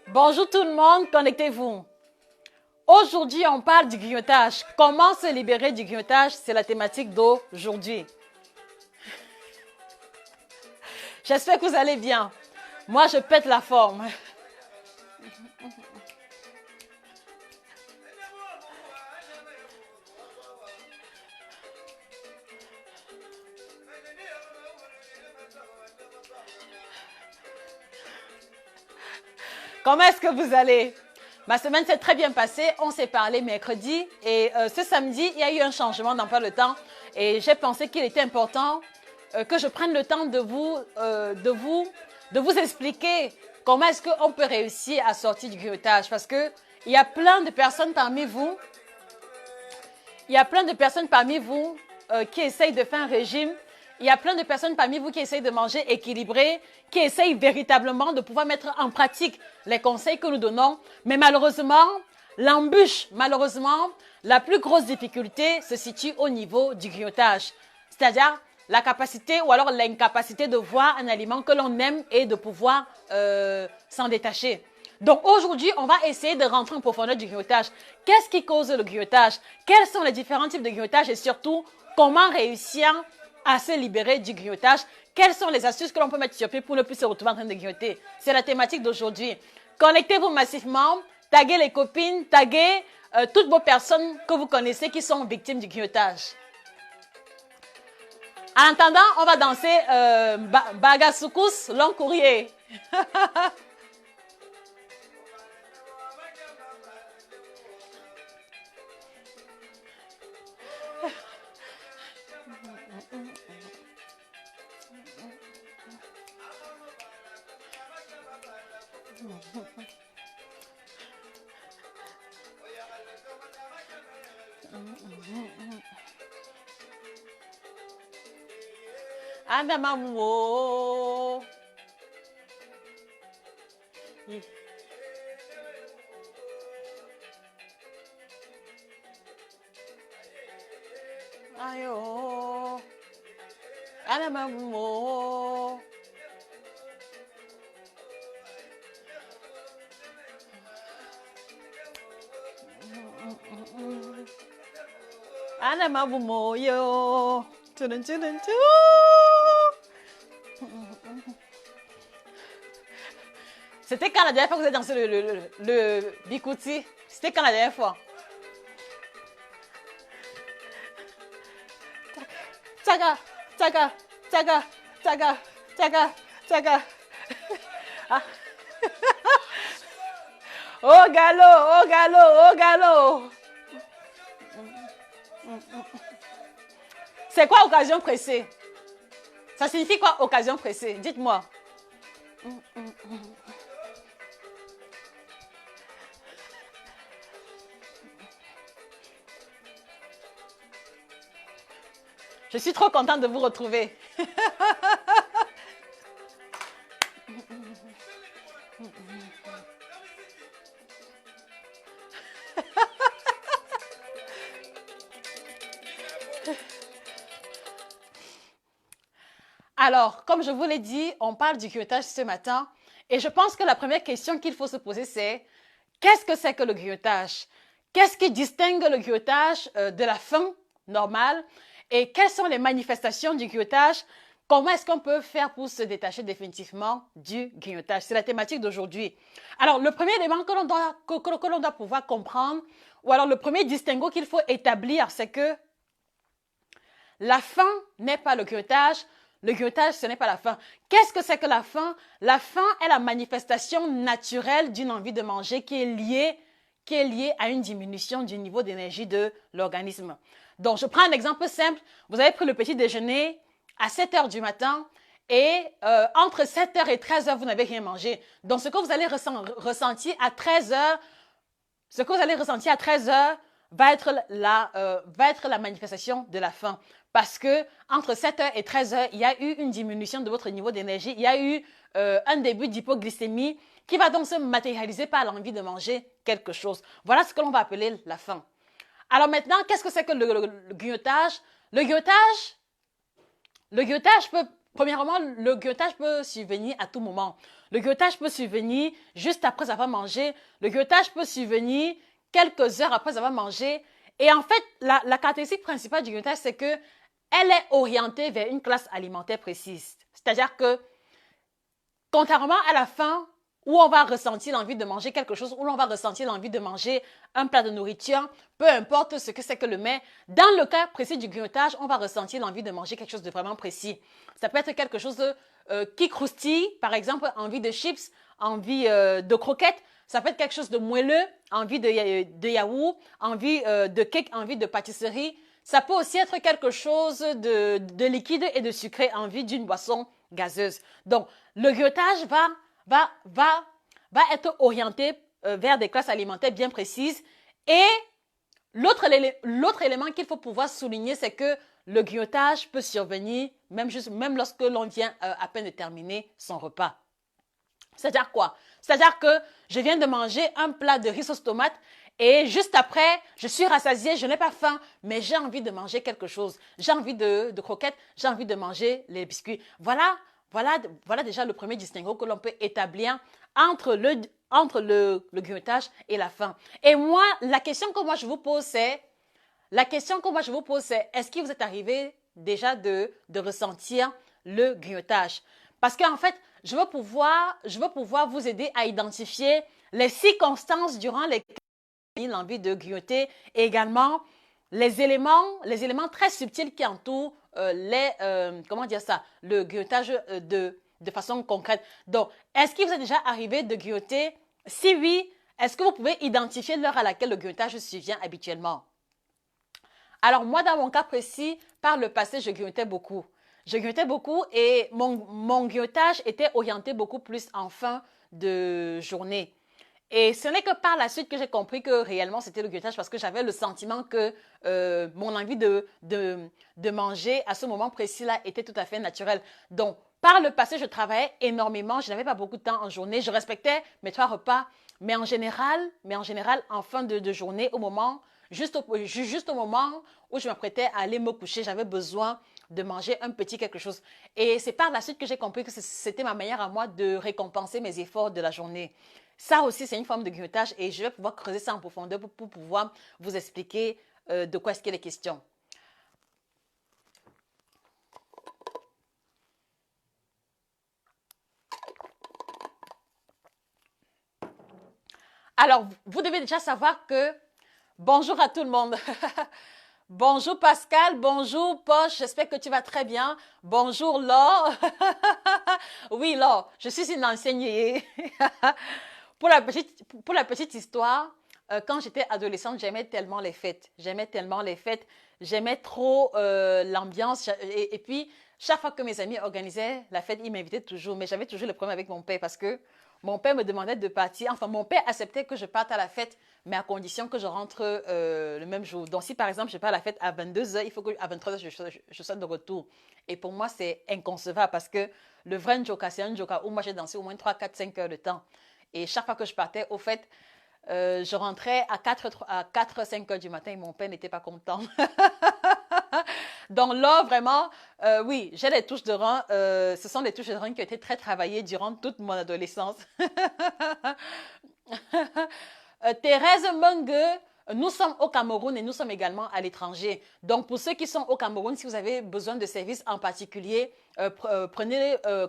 Bonjour tout le monde, connectez-vous. Aujourd'hui, on parle du grignotage. Comment se libérer du grignotage? C'est la thématique d'aujourd'hui. J'espère que vous allez bien. Moi, je pète la forme. Comment est-ce que vous allez? Ma semaine s'est très bien passée. On s'est parlé mercredi et ce samedi, il y a eu un changement d'emploi de temps et j'ai pensé qu'il était important que je prenne le temps de vous expliquer comment est-ce qu'on peut réussir à sortir du grignotage parce que il y a plein de personnes parmi vous, qui essayent de faire un régime. Il y a plein de personnes parmi vous qui essayent de manger équilibré, qui essayent véritablement de pouvoir mettre en pratique les conseils que nous donnons. Mais malheureusement, la plus grosse difficulté se situe au niveau du grignotage. C'est-à-dire la capacité ou alors l'incapacité de voir un aliment que l'on aime et de pouvoir s'en détacher. Donc aujourd'hui, on va essayer de rentrer en profondeur du grignotage. Qu'est-ce qui cause le grignotage? Quels sont les différents types de grignotage et surtout, comment réussir à se libérer du grignotage? Quelles sont les astuces que l'on peut mettre sur pied pour ne plus se retrouver en train de grignoter? C'est la thématique d'aujourd'hui. Connectez-vous massivement, taguez les copines, taguez toutes vos personnes que vous connaissez qui sont victimes du grignotage. En attendant, on va danser Bagasoukus, long courrier. Adamawo. Ayo. Adamawo. Adamawo yo. Tudun, tudun, tudun. C'était quand la dernière fois que vous avez dansé le bikouti? C'était quand la dernière fois? Tsaga, tsaga, tsaga, tsaga, tsaga, tsaga. Ah. Oh galop, oh galop, oh galop. C'est quoi occasion pressée? Ça signifie quoi occasion pressée? Dites-moi. Je suis trop contente de vous retrouver. Alors, comme je vous l'ai dit, on parle du grignotage ce matin. Et je pense que la première question qu'il faut se poser, c'est qu'est-ce que c'est que le grignotage? Qu'est-ce qui distingue le grignotage de la faim normale? Et quelles sont les manifestations du grignotage? Comment est-ce qu'on peut faire pour se détacher définitivement du grignotage? C'est la thématique d'aujourd'hui. Alors, le premier élément que l'on doit pouvoir comprendre, ou alors le premier distinguo qu'il faut établir, c'est que la faim n'est pas le grignotage. Le grignotage, ce n'est pas la faim. Qu'est-ce que c'est que la faim? La faim est la manifestation naturelle d'une envie de manger qui est liée à une diminution du niveau d'énergie de l'organisme. Donc, je prends un exemple simple. Vous avez pris le petit déjeuner à 7 heures du matin et entre 7 heures et 13 heures, vous n'avez rien mangé. Donc, ce que vous allez ressentir à 13 heures, va être la manifestation de la faim. Parce que entre 7 heures et 13 heures, il y a eu une diminution de votre niveau d'énergie. Il y a eu un début d'hypoglycémie qui va donc se matérialiser par l'envie de manger quelque chose. Voilà ce que l'on va appeler la faim. Alors maintenant, qu'est-ce que c'est que le grignotage? Le grignotage peut, premièrement, le grignotage peut survenir à tout moment. Le grignotage peut survenir juste après avoir mangé. Le grignotage peut survenir quelques heures après avoir mangé. Et en fait, la caractéristique principale du grignotage, c'est que elle est orientée vers une classe alimentaire précise. C'est-à-dire que, contrairement à la faim, où on va ressentir l'envie de manger quelque chose, où l'on va ressentir l'envie de manger un plat de nourriture, peu importe ce que c'est que le mets. Dans le cas précis du grignotage, on va ressentir l'envie de manger quelque chose de vraiment précis. Ça peut être quelque chose qui croustille, par exemple, envie de chips, envie de croquettes. Ça peut être quelque chose de moelleux, envie de yaourt, envie de cake, envie de pâtisserie. Ça peut aussi être quelque chose de liquide et de sucré, envie d'une boisson gazeuse. Donc, le grignotage va être orienté vers des classes alimentaires bien précises. Et l'autre élément qu'il faut pouvoir souligner, c'est que le grignotage peut survenir même lorsque l'on vient à peine de terminer son repas. C'est-à-dire quoi? C'est-à-dire que je viens de manger un plat de riz sauce tomate et juste après, je suis rassasiée, je n'ai pas faim, mais j'ai envie de manger quelque chose. J'ai envie de croquettes, j'ai envie de manger les biscuits. Voilà déjà le premier distinguo que l'on peut établir entre le grignotage et la faim. Et moi, la question que moi je vous pose, c'est, est-ce que vous êtes arrivé déjà de ressentir le grignotage? Parce qu'en fait, je veux pouvoir vous aider à identifier les circonstances durant lesquelles vous avez l'envie de grignoter et également les éléments très subtils qui entourent le grignotage de façon concrète. Donc, est-ce qu'il vous est déjà arrivé de grignoter? Si oui, est-ce que vous pouvez identifier l'heure à laquelle le grignotage survient habituellement? Alors, moi, dans mon cas précis, par le passé, je grignotais beaucoup. Je grignotais beaucoup et mon grignotage était orienté beaucoup plus en fin de journée. Et ce n'est que par la suite que j'ai compris que réellement c'était le grignotage parce que j'avais le sentiment que mon envie de manger à ce moment précis-là était tout à fait naturelle. Donc, par le passé, je travaillais énormément, je n'avais pas beaucoup de temps en journée, je respectais mes 3 repas, mais en général, en fin de journée, juste au moment où je m'apprêtais à aller me coucher, j'avais besoin de manger un petit quelque chose. Et c'est par la suite que j'ai compris que c'était ma manière à moi de récompenser mes efforts de la journée. Ça aussi, c'est une forme de grignotage et je vais pouvoir creuser ça en profondeur pour pouvoir vous expliquer de quoi est-ce qu'il est question. Alors, vous devez déjà savoir que bonjour à tout le monde. Bonjour Pascal, bonjour Poche, j'espère que tu vas très bien. Bonjour Laure. Oui Laure, je suis une ancienne yéyé. Pour la petite histoire, quand j'étais adolescente, j'aimais tellement les fêtes. J'aimais trop l'ambiance. Et puis, chaque fois que mes amis organisaient la fête, ils m'invitaient toujours. Mais j'avais toujours le problème avec mon père parce que mon père me demandait de partir. Enfin, mon père acceptait que je parte à la fête, mais à condition que je rentre le même jour. Donc, si par exemple, je pars à la fête à 22h, il faut qu'à 23h, je sois de retour. Et pour moi, c'est inconcevable parce que le vrai Njoka, c'est un Njoka où moi, j'ai dansé au moins 3, 4, 5 heures de temps. Et chaque fois que je partais, au fait, je rentrais à 4, 5 heures du matin et mon père n'était pas content. Donc là, vraiment, oui, j'ai les touches de rein. Ce sont les touches de rein qui ont été très travaillées durant toute mon adolescence. Thérèse Mungue, nous sommes au Cameroun et nous sommes également à l'étranger. Donc, pour ceux qui sont au Cameroun, si vous avez besoin de services en particulier,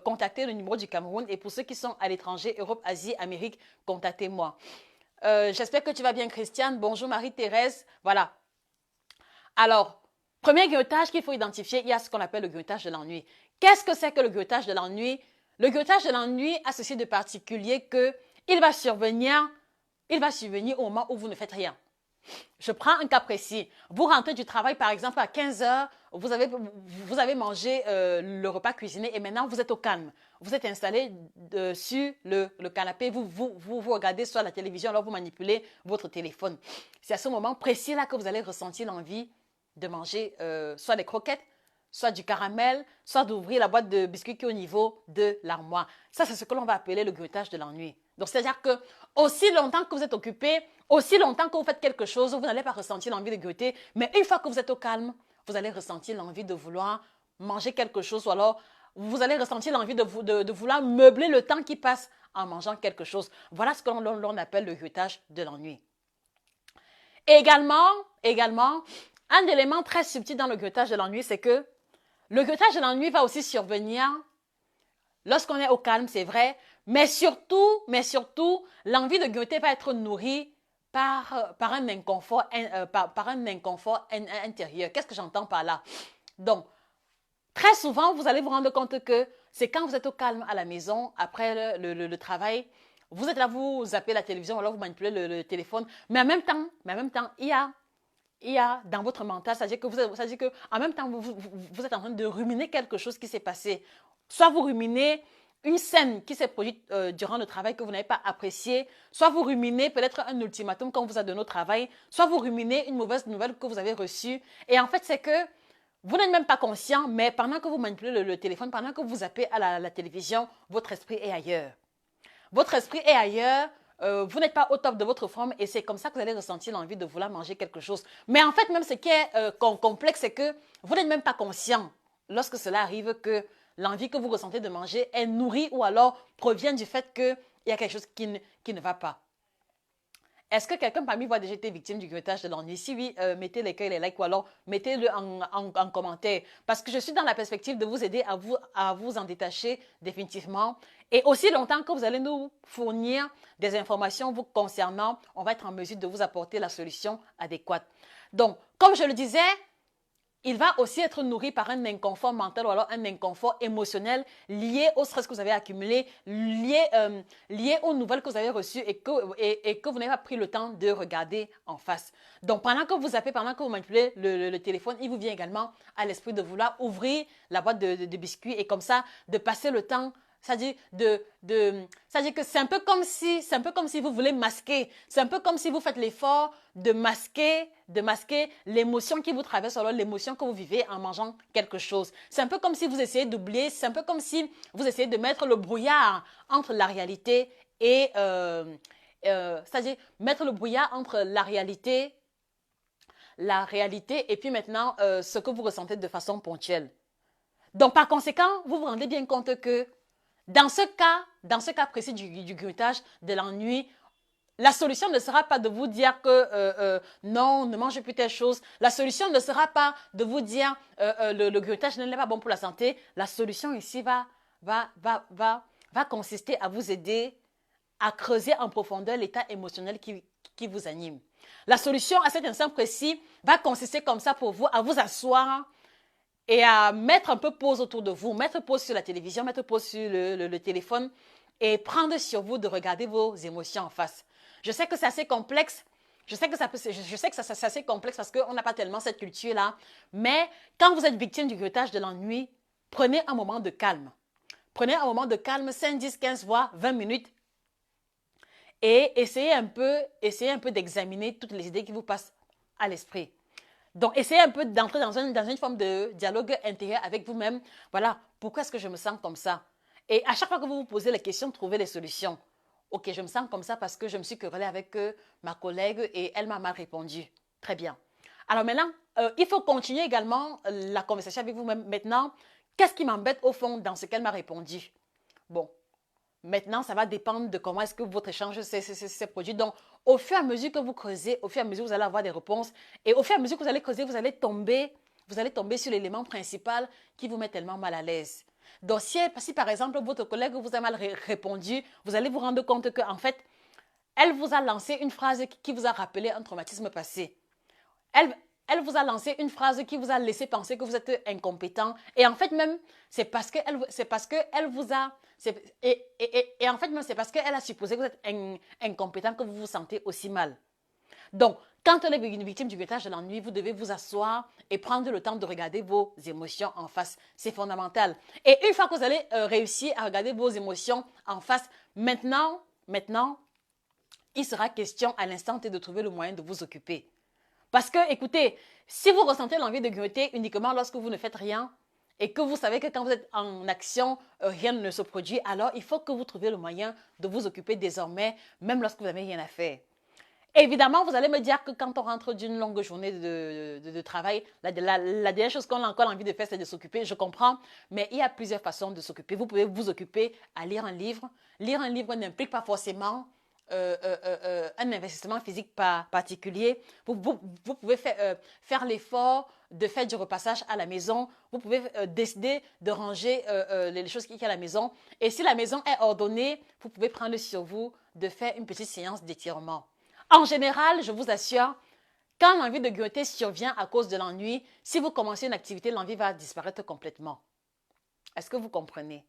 contactez le numéro du Cameroun. Et pour ceux qui sont à l'étranger, Europe, Asie, Amérique, contactez-moi. J'espère que tu vas bien, Christiane. Bonjour, Marie-Thérèse. Voilà. Alors, premier grignotage qu'il faut identifier, il y a ce qu'on appelle le grignotage de l'ennui. Qu'est-ce que c'est que le grignotage de l'ennui? Le grignotage de l'ennui a ceci de particulier qu'il va survenir au moment où vous ne faites rien. Je prends un cas précis. Vous rentrez du travail, par exemple, à 15 heures, vous avez mangé le repas cuisiné et maintenant vous êtes au calme. Vous êtes installé sur le canapé, vous regardez soit la télévision, alors vous manipulez votre téléphone. C'est à ce moment précis-là que vous allez ressentir l'envie de manger soit des croquettes, soit du caramel, soit d'ouvrir la boîte de biscuits qui est au niveau de l'armoire. Ça, c'est ce que l'on va appeler le grignotage de l'ennui. Donc, c'est-à-dire que aussi longtemps que vous êtes occupé, aussi longtemps que vous faites quelque chose, vous n'allez pas ressentir l'envie de grignoter, mais une fois que vous êtes au calme, vous allez ressentir l'envie de vouloir manger quelque chose ou alors vous allez ressentir l'envie de vouloir meubler le temps qui passe en mangeant quelque chose. Voilà ce que l'on appelle le grignotage de l'ennui. Également, un élément très subtil dans le grignotage de l'ennui, c'est que le grignotage de l'ennui va aussi survenir lorsqu'on est au calme, c'est vrai, mais surtout, l'envie de grignoter va être nourrie par un inconfort, intérieur. Qu'est-ce que j'entends par là? Donc, très souvent, vous allez vous rendre compte que c'est quand vous êtes au calme à la maison, après le travail, vous êtes là, vous zappez la télévision, ou alors vous manipulez le téléphone, mais en même temps, il y a dans votre mental, c'est-à-dire que en même temps, vous êtes en train de ruminer quelque chose qui s'est passé. Soit vous ruminez une scène qui s'est produite durant le travail que vous n'avez pas apprécié, soit vous ruminez peut-être un ultimatum qu'on vous a donné au travail, soit vous ruminez une mauvaise nouvelle que vous avez reçue. Et en fait, c'est que vous n'êtes même pas conscient, mais pendant que vous manipulez le téléphone, pendant que vous zappez à la télévision, votre esprit est ailleurs. Votre esprit est ailleurs, vous n'êtes pas au top de votre forme et c'est comme ça que vous allez ressentir l'envie de vouloir manger quelque chose. Mais en fait, même ce qui est complexe, c'est que vous n'êtes même pas conscient lorsque cela arrive que l'envie que vous ressentez de manger est nourrie ou alors provient du fait qu'il y a quelque chose qui ne va pas. Est-ce que quelqu'un parmi vous a déjà été victime du grignotage de l'ennui? Si oui, mettez les cœurs et les likes ou alors mettez-le en commentaire. Parce que je suis dans la perspective de vous aider à vous en détacher définitivement. Et aussi longtemps que vous allez nous fournir des informations vous concernant, on va être en mesure de vous apporter la solution adéquate. Donc, comme je le disais, il va aussi être nourri par un inconfort mental ou alors un inconfort émotionnel lié au stress que vous avez accumulé, lié aux nouvelles que vous avez reçues et que vous n'avez pas pris le temps de regarder en face. Donc, pendant que vous zappez, pendant que vous manipulez le téléphone, il vous vient également à l'esprit de vouloir ouvrir la boîte de biscuits et comme ça, de passer le temps. C'est-à-dire que c'est un peu comme si vous voulez masquer. C'est un peu comme si vous faites l'effort de masquer l'émotion qui vous traverse, alors l'émotion que vous vivez en mangeant quelque chose. C'est un peu comme si vous essayez d'oublier, c'est un peu comme si vous essayez de mettre le brouillard entre la réalité et c'est-à-dire mettre le brouillard entre la réalité et puis maintenant ce que vous ressentez de façon ponctuelle. Donc par conséquent, vous vous rendez bien compte que dans ce cas précis du grignotage de l'ennui, la solution ne sera pas de vous dire que non, ne mangez plus telle chose. La solution ne sera pas de vous dire le grignotage n'est pas bon pour la santé. La solution ici va consister à vous aider à creuser en profondeur l'état émotionnel qui vous anime. La solution à cet instant précis va consister comme ça pour vous à vous asseoir et à mettre un peu pause autour de vous, mettre pause sur la télévision, mettre pause sur le téléphone et prendre sur vous de regarder vos émotions en face. Je sais que c'est assez complexe, je sais que c'est assez complexe parce qu'on n'a pas tellement cette culture-là, mais quand vous êtes victime du grignotage de l'ennui, prenez un moment de calme. Prenez un moment de calme, 5, 10, 15, voire 20 minutes et essayez un peu d'examiner toutes les idées qui vous passent à l'esprit. Donc, essayez un peu d'entrer dans une forme de dialogue intérieur avec vous-même. Voilà, pourquoi est-ce que je me sens comme ça? Et à chaque fois que vous vous posez les questions, trouvez les solutions. Ok, je me sens comme ça parce que je me suis querellée avec ma collègue et elle m'a mal répondu. Très bien. Alors maintenant, il faut continuer également la conversation avec vous-même. Maintenant, qu'est-ce qui m'embête au fond dans ce qu'elle m'a répondu? Bon, maintenant, ça va dépendre de comment est-ce que votre échange s'est produit. Donc, au fur et à mesure que vous creusez, au fur et à mesure que vous allez avoir des réponses, et au fur et à mesure que vous allez creuser, vous allez tomber sur l'élément principal qui vous met tellement mal à l'aise. Donc, si par exemple, votre collègue vous a mal répondu, vous allez vous rendre compte qu'en fait, elle vous a lancé une phrase qui vous a rappelé un traumatisme passé. Elle vous a lancé une phrase qui vous a laissé penser que vous êtes incompétent. Et en fait, même, c'est parce qu'elle vous a... Et en fait, même, c'est parce qu'elle a supposé que vous êtes incompétent que vous vous sentez aussi mal. Donc, quand on est une victime du grignotage de l'ennui, vous devez vous asseoir et prendre le temps de regarder vos émotions en face. C'est fondamental. Et une fois que vous allez réussir à regarder vos émotions en face, maintenant, il sera question à l'instant T de trouver le moyen de vous occuper. Parce que, écoutez, si vous ressentez l'envie de grignoter uniquement lorsque vous ne faites rien et que vous savez que quand vous êtes en action, rien ne se produit, alors il faut que vous trouviez le moyen de vous occuper désormais, même lorsque vous n'avez rien à faire. Évidemment, vous allez me dire que quand on rentre d'une longue journée de travail, la dernière chose qu'on a encore envie de faire, c'est de s'occuper. Je comprends, mais il y a plusieurs façons de s'occuper. Vous pouvez vous occuper à lire un livre. Lire un livre n'implique pas forcément un investissement physique particulier. Vous pouvez faire l'effort de faire du repassage à la maison. Vous pouvez décider de ranger les choses qu'il y a à la maison. Et si la maison est ordonnée, vous pouvez prendre sur vous de faire une petite séance d'étirement. En général, je vous assure, quand l'envie de grignoter survient à cause de l'ennui, si vous commencez une activité, l'envie va disparaître complètement. Est-ce que vous comprenez?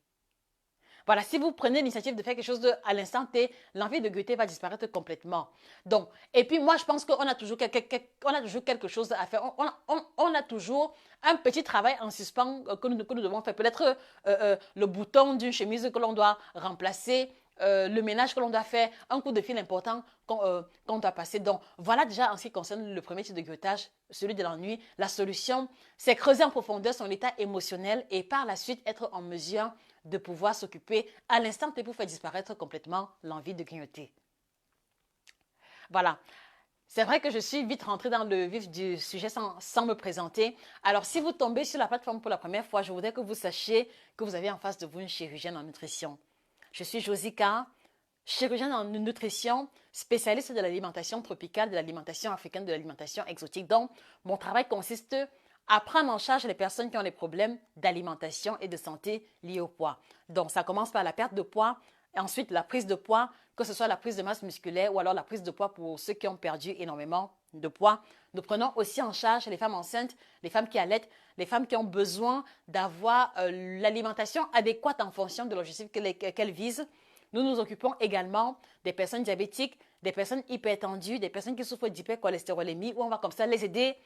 Voilà, si vous prenez l'initiative de faire quelque chose à l'instant T, l'envie de grignoter va disparaître complètement. Donc, et puis moi, je pense qu'on a toujours quelque chose à faire. On a toujours un petit travail en suspens que nous devons faire. Peut-être le bouton d'une chemise que l'on doit remplacer, le ménage que l'on doit faire, un coup de fil important qu'on doit passer. Donc, voilà déjà en ce qui concerne le premier type de grignotage, celui de l'ennui. La solution, c'est creuser en profondeur son état émotionnel et par la suite être en mesure de pouvoir s'occuper à l'instant T pour faire disparaître complètement l'envie de grignoter. Voilà. C'est vrai que je suis vite rentrée dans le vif du sujet sans me présenter. Alors, si vous tombez sur la plateforme pour la première fois, je voudrais que vous sachiez que vous avez en face de vous une chirurgienne en nutrition. Je suis Josika, chirurgienne en nutrition, spécialiste de l'alimentation tropicale, de l'alimentation africaine, de l'alimentation exotique. Donc, mon travail consiste à prendre en charge les personnes qui ont des problèmes d'alimentation et de santé liés au poids. Donc, ça commence par la perte de poids, et ensuite la prise de poids, que ce soit la prise de masse musculaire ou alors la prise de poids pour ceux qui ont perdu énormément de poids. Nous prenons aussi en charge les femmes enceintes, les femmes qui allaitent, les femmes qui ont besoin d'avoir l'alimentation adéquate en fonction de l'objectif qu'elles visent. Nous nous occupons également des personnes diabétiques, des personnes hypertendues, des personnes qui souffrent d'hypercholestérolémie, où on va comme ça les aider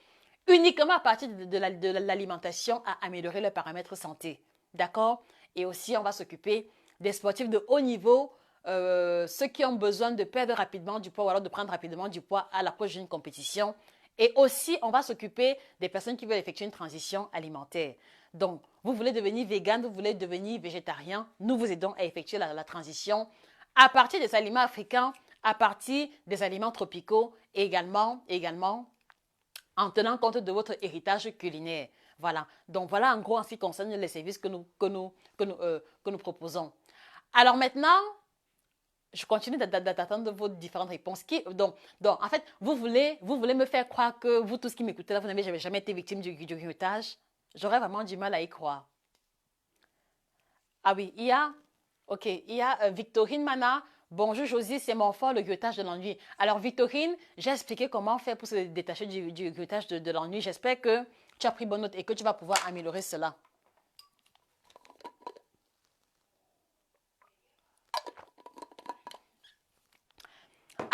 uniquement à partir de l'alimentation à améliorer leurs paramètres santé. D'accord? Et aussi, on va s'occuper des sportifs de haut niveau, ceux qui ont besoin de perdre rapidement du poids ou alors de prendre rapidement du poids à l'approche d'une compétition. Et aussi, on va s'occuper des personnes qui veulent effectuer une transition alimentaire. Donc, vous voulez devenir vegan, vous voulez devenir végétarien, nous vous aidons à effectuer la transition à partir des aliments africains, à partir des aliments tropicaux et également en tenant compte de votre héritage culinaire. Voilà. Donc, voilà en gros en ce qui concerne les services que nous proposons. Alors maintenant, je continue d'attendre vos différentes réponses. Donc, en fait, vous voulez me faire croire que vous, tous qui m'écoutez là, vous n'avez jamais été victime du grignotage. J'aurais vraiment du mal à y croire. Ah oui, il y a Victorine Mana. Bonjour Josie, c'est mon fort, le grignotage de l'ennui. Alors Victorine, j'ai expliqué comment faire pour se détacher du grignotage de l'ennui. J'espère que tu as pris bonne note et que tu vas pouvoir améliorer cela.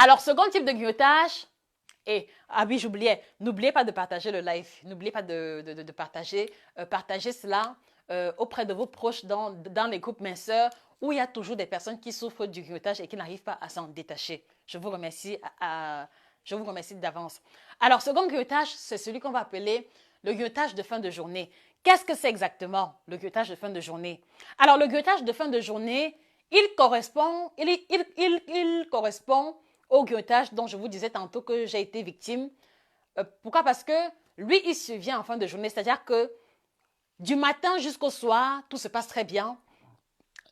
Alors, second type de grignotage, ah oui, j'oubliais, n'oubliez pas de partager le live, n'oubliez pas de partager, partagez cela auprès de vos proches dans les groupes minceurs où il y a toujours des personnes qui souffrent du grignotage et qui n'arrivent pas à s'en détacher. Je vous remercie d'avance. Alors, second grignotage, c'est celui qu'on va appeler le grignotage de fin de journée. Qu'est-ce que c'est exactement, le grignotage de fin de journée? Alors, le grignotage de fin de journée, il correspond au grignotage dont je vous disais tantôt que j'ai été victime. Pourquoi? Parce que lui, il survient en fin de journée. C'est-à-dire que du matin jusqu'au soir, tout se passe très bien.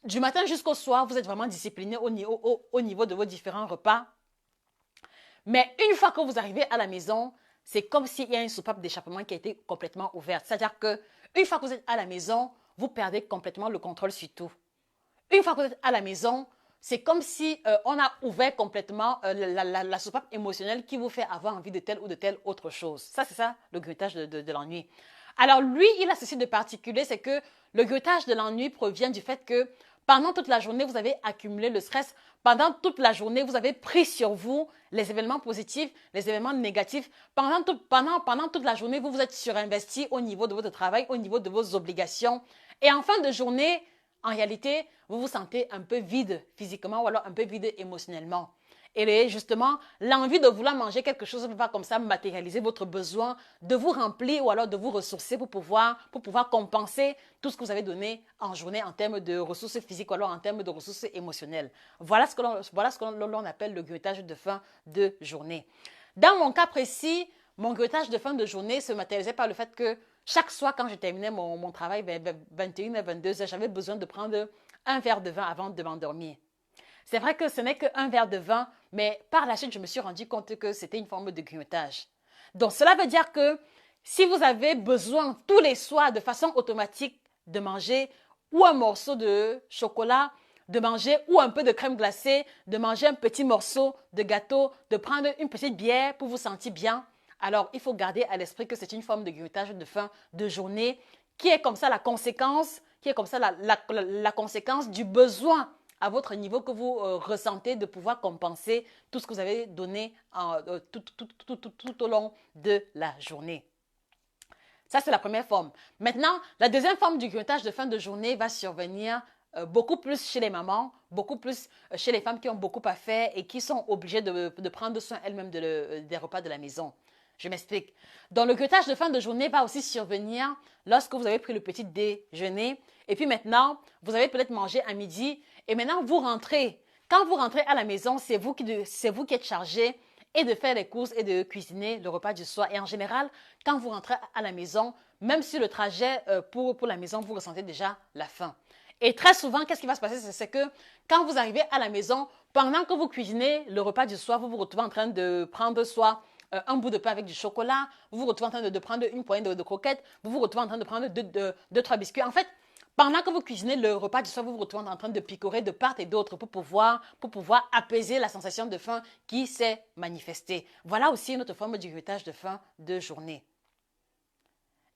Du matin jusqu'au soir, vous êtes vraiment discipliné au niveau de vos différents repas. Mais une fois que vous arrivez à la maison, c'est comme s'il y a une soupape d'échappement qui a été complètement ouverte. C'est-à-dire qu'une fois que vous êtes à la maison, vous perdez complètement le contrôle sur tout. Une fois que vous êtes à la maison, c'est comme si on a ouvert complètement la soupape émotionnelle qui vous fait avoir envie de telle ou de telle autre chose. Ça, c'est ça, le grignotage de l'ennui. Alors, lui, il a ceci de particulier, c'est que le grignotage de l'ennui provient du fait que pendant toute la journée, vous avez accumulé le stress. Pendant toute la journée, vous avez pris sur vous les événements positifs, les événements négatifs. Pendant toute la journée, vous vous êtes surinvesti au niveau de votre travail, au niveau de vos obligations. Et en fin de journée, en réalité, vous vous sentez un peu vide physiquement ou alors un peu vide émotionnellement. Et justement, l'envie de vouloir manger quelque chose va comme ça matérialiser votre besoin de vous remplir ou alors de vous ressourcer pour pouvoir compenser tout ce que vous avez donné en journée en termes de ressources physiques ou alors en termes de ressources émotionnelles. Voilà ce que l'on appelle le grignotage de fin de journée. Dans mon cas précis, mon grignotage de fin de journée se matérialisait par le fait que chaque soir, quand je terminais mon travail vers 21h, 22h, j'avais besoin de prendre un verre de vin avant de m'endormir. C'est vrai que ce n'est qu'un verre de vin, mais par la suite, je me suis rendu compte que c'était une forme de grignotage. Donc, cela veut dire que si vous avez besoin tous les soirs de façon automatique de manger ou un morceau de chocolat, de manger ou un peu de crème glacée, de manger un petit morceau de gâteau, de prendre une petite bière pour vous sentir bien, alors il faut garder à l'esprit que c'est une forme de grignotage de fin de journée qui est comme ça la conséquence, la conséquence du besoin à votre niveau que vous ressentez de pouvoir compenser tout ce que vous avez donné tout au long de la journée. Ça, c'est la première forme. Maintenant, la deuxième forme du grignotage de fin de journée va survenir beaucoup plus chez les mamans, beaucoup plus chez les femmes qui ont beaucoup à faire et qui sont obligées de prendre soin elles-mêmes des repas de la maison. Je m'explique. Donc, le grignotage de fin de journée va aussi survenir lorsque vous avez pris le petit déjeuner et puis maintenant, vous avez peut-être mangé à midi et maintenant, vous rentrez. Quand vous rentrez à la maison, c'est vous qui êtes chargé et de faire les courses et de cuisiner le repas du soir. Et en général, quand vous rentrez à la maison, même si le trajet pour la maison, vous ressentez déjà la faim. Et très souvent, qu'est-ce qui va se passer? C'est que quand vous arrivez à la maison, pendant que vous cuisinez le repas du soir, vous vous retrouvez en train de prendre soit un bout de pain avec du chocolat, vous vous retrouvez en train de prendre une poignée de croquettes, vous vous retrouvez en train de prendre deux, trois biscuits. En fait, pendant que vous cuisinez le repas du soir, vous vous retrouvez en train de picorer de part et d'autre pour pouvoir apaiser la sensation de faim qui s'est manifestée. Voilà aussi une autre forme du grignotage de faim de journée.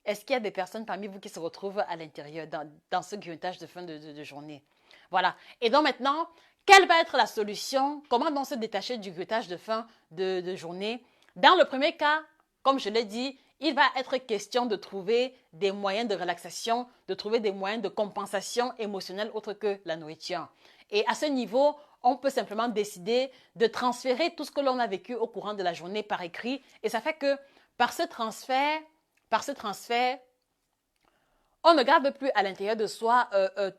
Est-ce qu'il y a des personnes parmi vous qui se retrouvent à l'intérieur dans ce grignotage de fin de journée? Voilà. Et donc maintenant, quelle va être la solution? Comment donc se détacher du grignotage de fin de journée? Dans le premier cas, comme je l'ai dit, il va être question de trouver des moyens de relaxation, de trouver des moyens de compensation émotionnelle autre que la nourriture. Et à ce niveau, on peut simplement décider de transférer tout ce que l'on a vécu au courant de la journée par écrit. Et ça fait que par ce transfert, on ne garde plus à l'intérieur de soi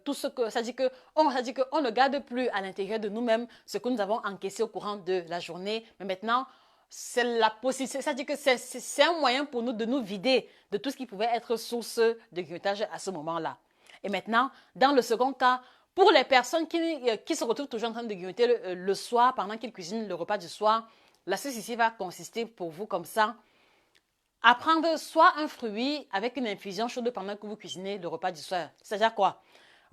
tout ce que... Ça dit qu'on ne garde plus à l'intérieur de nous-mêmes ce que nous avons encaissé au courant de la journée. Mais maintenant, c'est la possibilité, c'est-à-dire que c'est un moyen pour nous de nous vider de tout ce qui pouvait être source de grignotage à ce moment-là. Et maintenant, dans le second cas, pour les personnes qui se retrouvent toujours en train de grignoter le soir pendant qu'ils cuisinent le repas du soir, l'astuce ici va consister pour vous comme ça à prendre soit un fruit avec une infusion chaude pendant que vous cuisinez le repas du soir. C'est-à-dire quoi?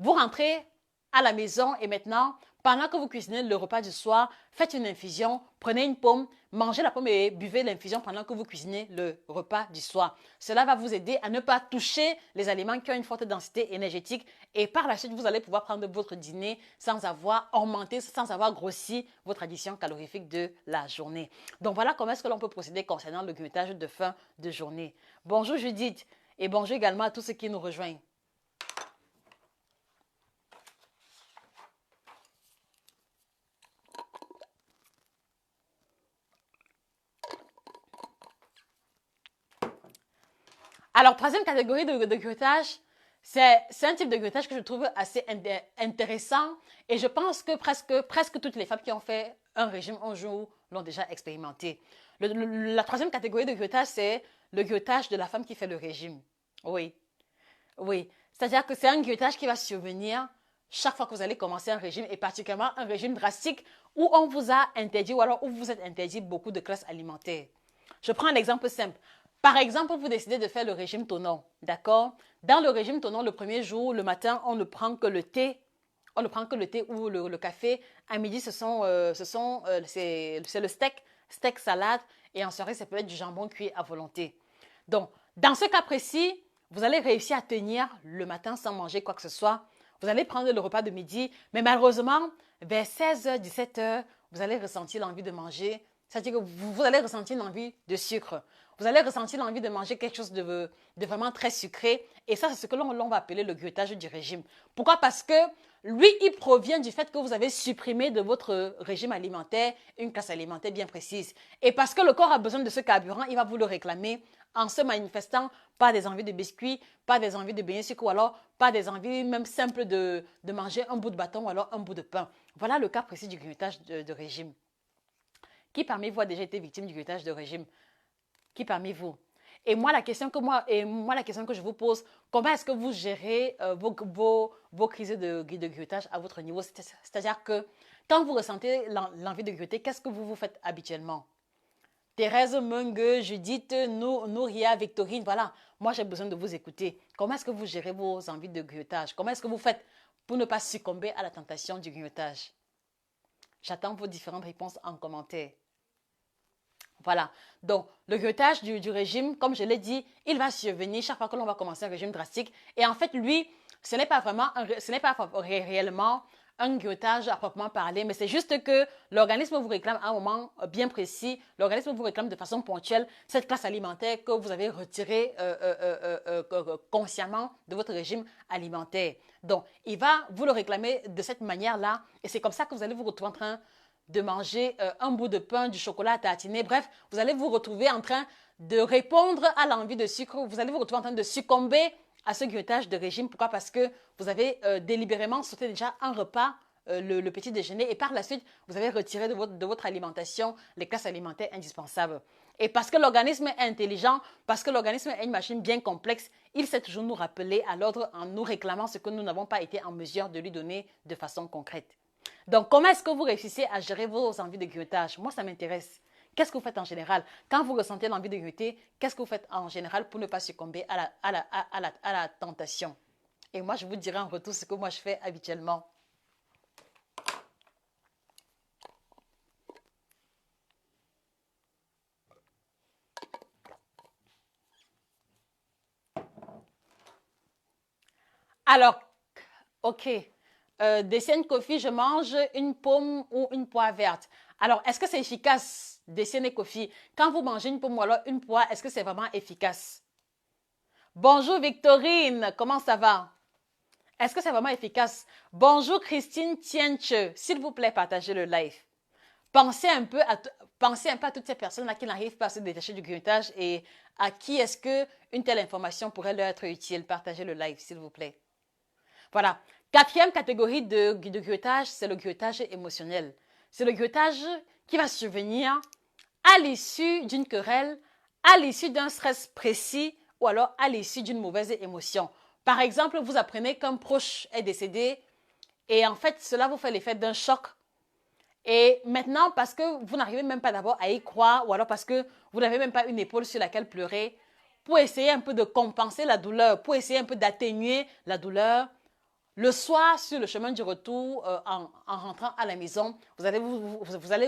Vous rentrez à la maison et maintenant, pendant que vous cuisinez le repas du soir, faites une infusion, prenez une pomme, mangez la pomme et buvez l'infusion pendant que vous cuisinez le repas du soir. Cela va vous aider à ne pas toucher les aliments qui ont une forte densité énergétique et par la suite, vous allez pouvoir prendre votre dîner sans avoir augmenté, sans avoir grossi votre addition calorifique de la journée. Donc voilà comment est-ce que l'on peut procéder concernant le grignotage de fin de journée. Bonjour Judith et bonjour également à tous ceux qui nous rejoignent. Alors, troisième catégorie de grignotage, c'est un type de grignotage que je trouve assez intéressant et je pense que presque toutes les femmes qui ont fait un régime un jour l'ont déjà expérimenté. La troisième catégorie de grignotage, c'est le grignotage de la femme qui fait le régime. Oui, oui. C'est-à-dire que c'est un grignotage qui va survenir chaque fois que vous allez commencer un régime et particulièrement un régime drastique où on vous a interdit ou alors où vous êtes interdit beaucoup de classes alimentaires. Je prends un exemple simple. Par exemple, vous décidez de faire le régime Tonon, d'accord? Dans le régime Tonon, le premier jour, le matin, on ne prend que le thé. On ne prend que le thé ou le café. À midi, c'est le steak salade. Et en soirée, ça peut être du jambon cuit à volonté. Donc, dans ce cas précis, vous allez réussir à tenir le matin sans manger quoi que ce soit. Vous allez prendre le repas de midi, mais malheureusement, vers 16h, 17h, vous allez ressentir l'envie de manger. C'est-à-dire que vous allez ressentir l'envie de sucre. vous allez ressentir l'envie de manger quelque chose de vraiment très sucré. Et ça, c'est ce que l'on va appeler le grignotage du régime. Pourquoi? Parce que lui, il provient du fait que vous avez supprimé de votre régime alimentaire une classe alimentaire bien précise. Et parce que le corps a besoin de ce carburant, il va vous le réclamer en se manifestant par des envies de biscuits, par des envies de beignets sucre ou alors par des envies même simples de manger un bout de bâton ou alors un bout de pain. Voilà le cas précis du grignotage de régime. Qui parmi vous a déjà été victime du grignotage de régime? Qui parmi vous? Et moi, la question que je vous pose, comment est-ce que vous gérez vos crises de grignotage à votre niveau? C'est-à-dire que quand vous ressentez l'envie de grignoter, qu'est-ce que vous faites habituellement? Thérèse, Mungue, Judith, Nouria, Victorine, voilà. Moi, j'ai besoin de vous écouter. Comment est-ce que vous gérez vos envies de grignotage? Comment est-ce que vous faites pour ne pas succomber à la tentation du grignotage? J'attends vos différentes réponses en commentaire. Voilà. Donc, le grignotage du régime, comme je l'ai dit, il va survenir chaque fois que l'on va commencer un régime drastique. Et en fait, lui, ce n'est pas réellement un grignotage à proprement parler, mais c'est juste que l'organisme vous réclame à un moment bien précis, l'organisme vous réclame de façon ponctuelle cette classe alimentaire que vous avez retirée consciemment de votre régime alimentaire. Donc, il va vous le réclamer de cette manière-là, et c'est comme ça que vous allez vous retrouver en train de manger un bout de pain, du chocolat à tartiner. Bref, vous allez vous retrouver en train de répondre à l'envie de sucre. Vous allez vous retrouver en train de succomber à ce grignotage de régime. Pourquoi? Parce que vous avez délibérément sauté déjà un repas, le petit déjeuner, et par la suite, vous avez retiré de votre alimentation les classes alimentaires indispensables. Et parce que l'organisme est intelligent, parce que l'organisme est une machine bien complexe, il sait toujours nous rappeler à l'ordre en nous réclamant ce que nous n'avons pas été en mesure de lui donner de façon concrète. Donc, comment est-ce que vous réussissez à gérer vos envies de grignotage? Moi, ça m'intéresse. Qu'est-ce que vous faites en général? Quand vous ressentez l'envie de grignoter, qu'est-ce que vous faites en général pour ne pas succomber à la tentation? Et moi, je vous dirai en retour ce que moi je fais habituellement. Alors, ok. Décienne Kofi, je mange une pomme ou une poire verte. Alors, est-ce que c'est efficace, Décienne et Kofi? Quand vous mangez une pomme ou alors une poire, est-ce que c'est vraiment efficace? Bonjour Victorine, comment ça va? Est-ce que c'est vraiment efficace? Bonjour Christine Tienche, s'il vous plaît, partagez le live. Pensez un peu à toutes ces personnes-là qui n'arrivent pas à se détacher du grignotage et à qui est-ce qu'une telle information pourrait leur être utile. Partagez le live, s'il vous plaît. Voilà. Quatrième catégorie de grignotage, c'est le grignotage émotionnel. C'est le grignotage qui va survenir à l'issue d'une querelle, à l'issue d'un stress précis ou alors à l'issue d'une mauvaise émotion. Par exemple, vous apprenez qu'un proche est décédé et en fait, cela vous fait l'effet d'un choc. Et maintenant, parce que vous n'arrivez même pas d'abord à y croire ou alors parce que vous n'avez même pas une épaule sur laquelle pleurer, pour essayer un peu de compenser la douleur, pour essayer un peu d'atténuer la douleur, le soir, sur le chemin du retour, en rentrant à la maison, vous allez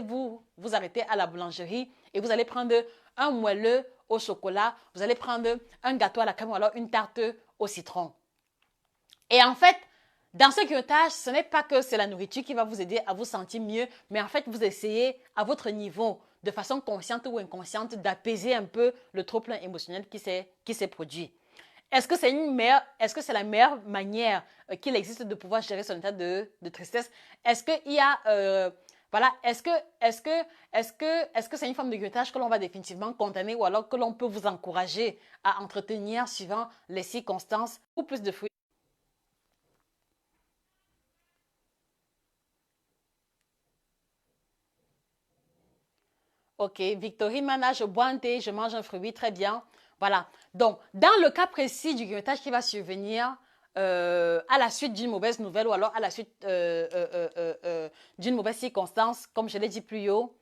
vous arrêter à la boulangerie et vous allez prendre un moelleux au chocolat, vous allez prendre un gâteau à la crème ou alors une tarte au citron. Et en fait, dans ce grignotage, ce n'est pas que c'est la nourriture qui va vous aider à vous sentir mieux, mais en fait, vous essayez à votre niveau, de façon consciente ou inconsciente, d'apaiser un peu le trop-plein émotionnel qui s'est produit. Est-ce que c'est la meilleure manière qu'il existe de pouvoir gérer son état de tristesse? Est-ce qu'il y a, voilà, est-ce que c'est une forme de grignotage que l'on va définitivement condamner ou alors que l'on peut vous encourager à entretenir suivant les circonstances ou plus de fruits? Ok, Victorine Mana, je bois un thé, je mange un fruit, très bien. Voilà. Donc, dans le cas précis du grignotage qui va survenir à la suite d'une mauvaise nouvelle ou alors à la suite d'une mauvaise circonstance, comme je l'ai dit plus haut,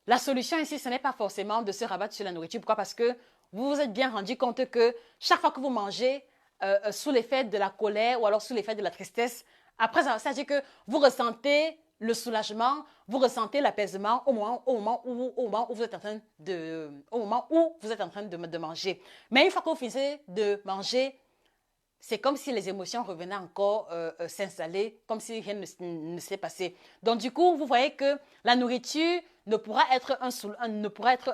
la solution ici, ce n'est pas forcément de se rabattre sur la nourriture. Pourquoi? Parce que vous vous êtes bien rendu compte que chaque fois que vous mangez sous l'effet de la colère ou alors sous l'effet de la tristesse, après, ça veut dire que vous ressentez le soulagement, vous ressentez l'apaisement au moment où vous êtes en train de manger. Mais une fois que vous finissez de manger, c'est comme si les émotions revenaient encore s'installer, comme si rien ne s'est passé. Donc du coup, vous voyez que la nourriture ne pourra être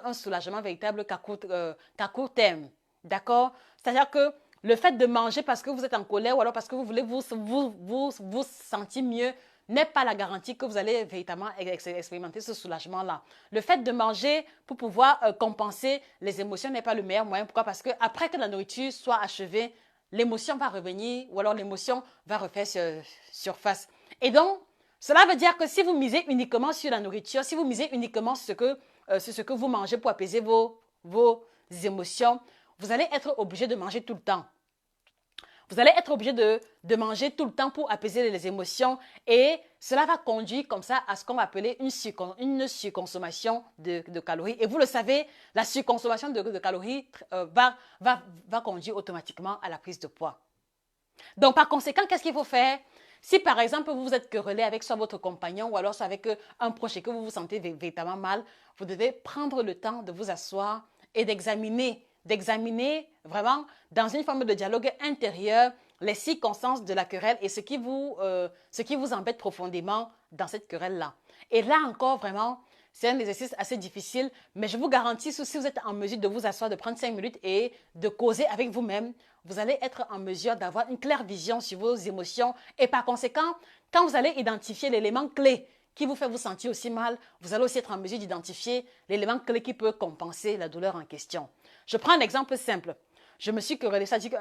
un soulagement véritable qu'à court terme. D'accord? C'est-à-dire que le fait de manger parce que vous êtes en colère ou alors parce que vous voulez vous sentir mieux n'est pas la garantie que vous allez véritablement expérimenter ce soulagement-là. Le fait de manger pour pouvoir compenser les émotions n'est pas le meilleur moyen. Pourquoi? Parce qu'après que la nourriture soit achevée, l'émotion va revenir ou alors l'émotion va refaire surface. Et donc, cela veut dire que si vous misez uniquement sur la nourriture, si vous misez uniquement sur ce que vous mangez pour apaiser vos émotions, vous allez être obligé de manger tout le temps. Vous allez être obligé de manger tout le temps pour apaiser les émotions et cela va conduire comme ça à ce qu'on va appeler une surconsommation de calories. Et vous le savez, la surconsommation de calories va conduire automatiquement à la prise de poids. Donc, par conséquent, qu'est-ce qu'il faut faire? Si, par exemple, vous vous êtes querellé avec soit votre compagnon ou alors soit avec un proche et que vous vous sentez véritablement mal, vous devez prendre le temps de vous asseoir et d'examiner vraiment dans une forme de dialogue intérieur les circonstances de la querelle et ce qui vous embête profondément dans cette querelle-là. Et là encore, vraiment, c'est un exercice assez difficile, mais je vous garantis, si vous êtes en mesure de vous asseoir, de prendre 5 minutes et de causer avec vous-même, vous allez être en mesure d'avoir une claire vision sur vos émotions et par conséquent, quand vous allez identifier l'élément clé qui vous fait vous sentir aussi mal, vous allez aussi être en mesure d'identifier l'élément clé qui peut compenser la douleur en question. Je prends un exemple simple. Je me suis querellée, ça dit que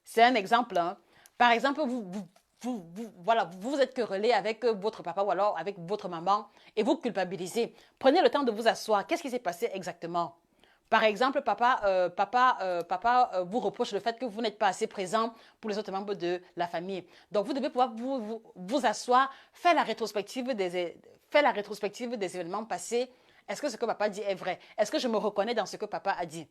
c'est un exemple. Hein. Par exemple, vous êtes querellé avec votre papa ou alors avec votre maman et vous culpabilisez. Prenez le temps de vous asseoir. Qu'est-ce qui s'est passé exactement? Par exemple, papa vous reproche le fait que vous n'êtes pas assez présent pour les autres membres de la famille. Donc, vous devez pouvoir vous asseoir, faire la rétrospective des événements passés. Est-ce que ce que papa dit est vrai? Est-ce que je me reconnais dans ce que papa a dit?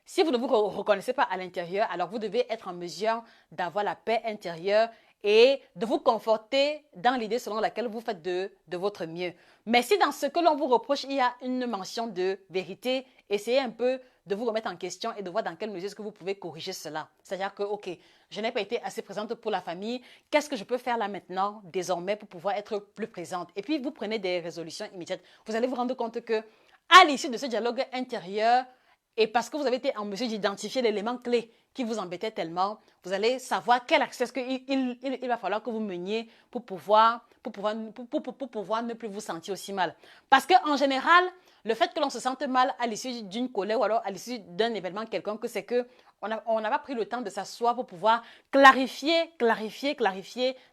Si vous ne vous reconnaissez pas à l'intérieur, alors vous devez être en mesure d'avoir la paix intérieure et de vous conforter dans l'idée selon laquelle vous faites de votre mieux. Mais si dans ce que l'on vous reproche, il y a une mention de vérité, essayez un peu de vous remettre en question et de voir dans quelle mesure est-ce que vous pouvez corriger cela. C'est-à-dire que, ok, je n'ai pas été assez présente pour la famille, qu'est-ce que je peux faire là maintenant, désormais, pour pouvoir être plus présente? Et puis, vous prenez des résolutions immédiates. Vous allez vous rendre compte que, à l'issue de ce dialogue intérieur, et parce que vous avez été en mesure d'identifier l'élément clé qui vous embêtait tellement, vous allez savoir quel accès il va falloir que vous meniez pour pouvoir ne plus vous sentir aussi mal. Parce qu'en général, le fait que l'on se sente mal à l'issue d'une colère ou alors à l'issue d'un événement quelconque, c'est qu'on n'a pas pris le temps de s'asseoir pour pouvoir clarifier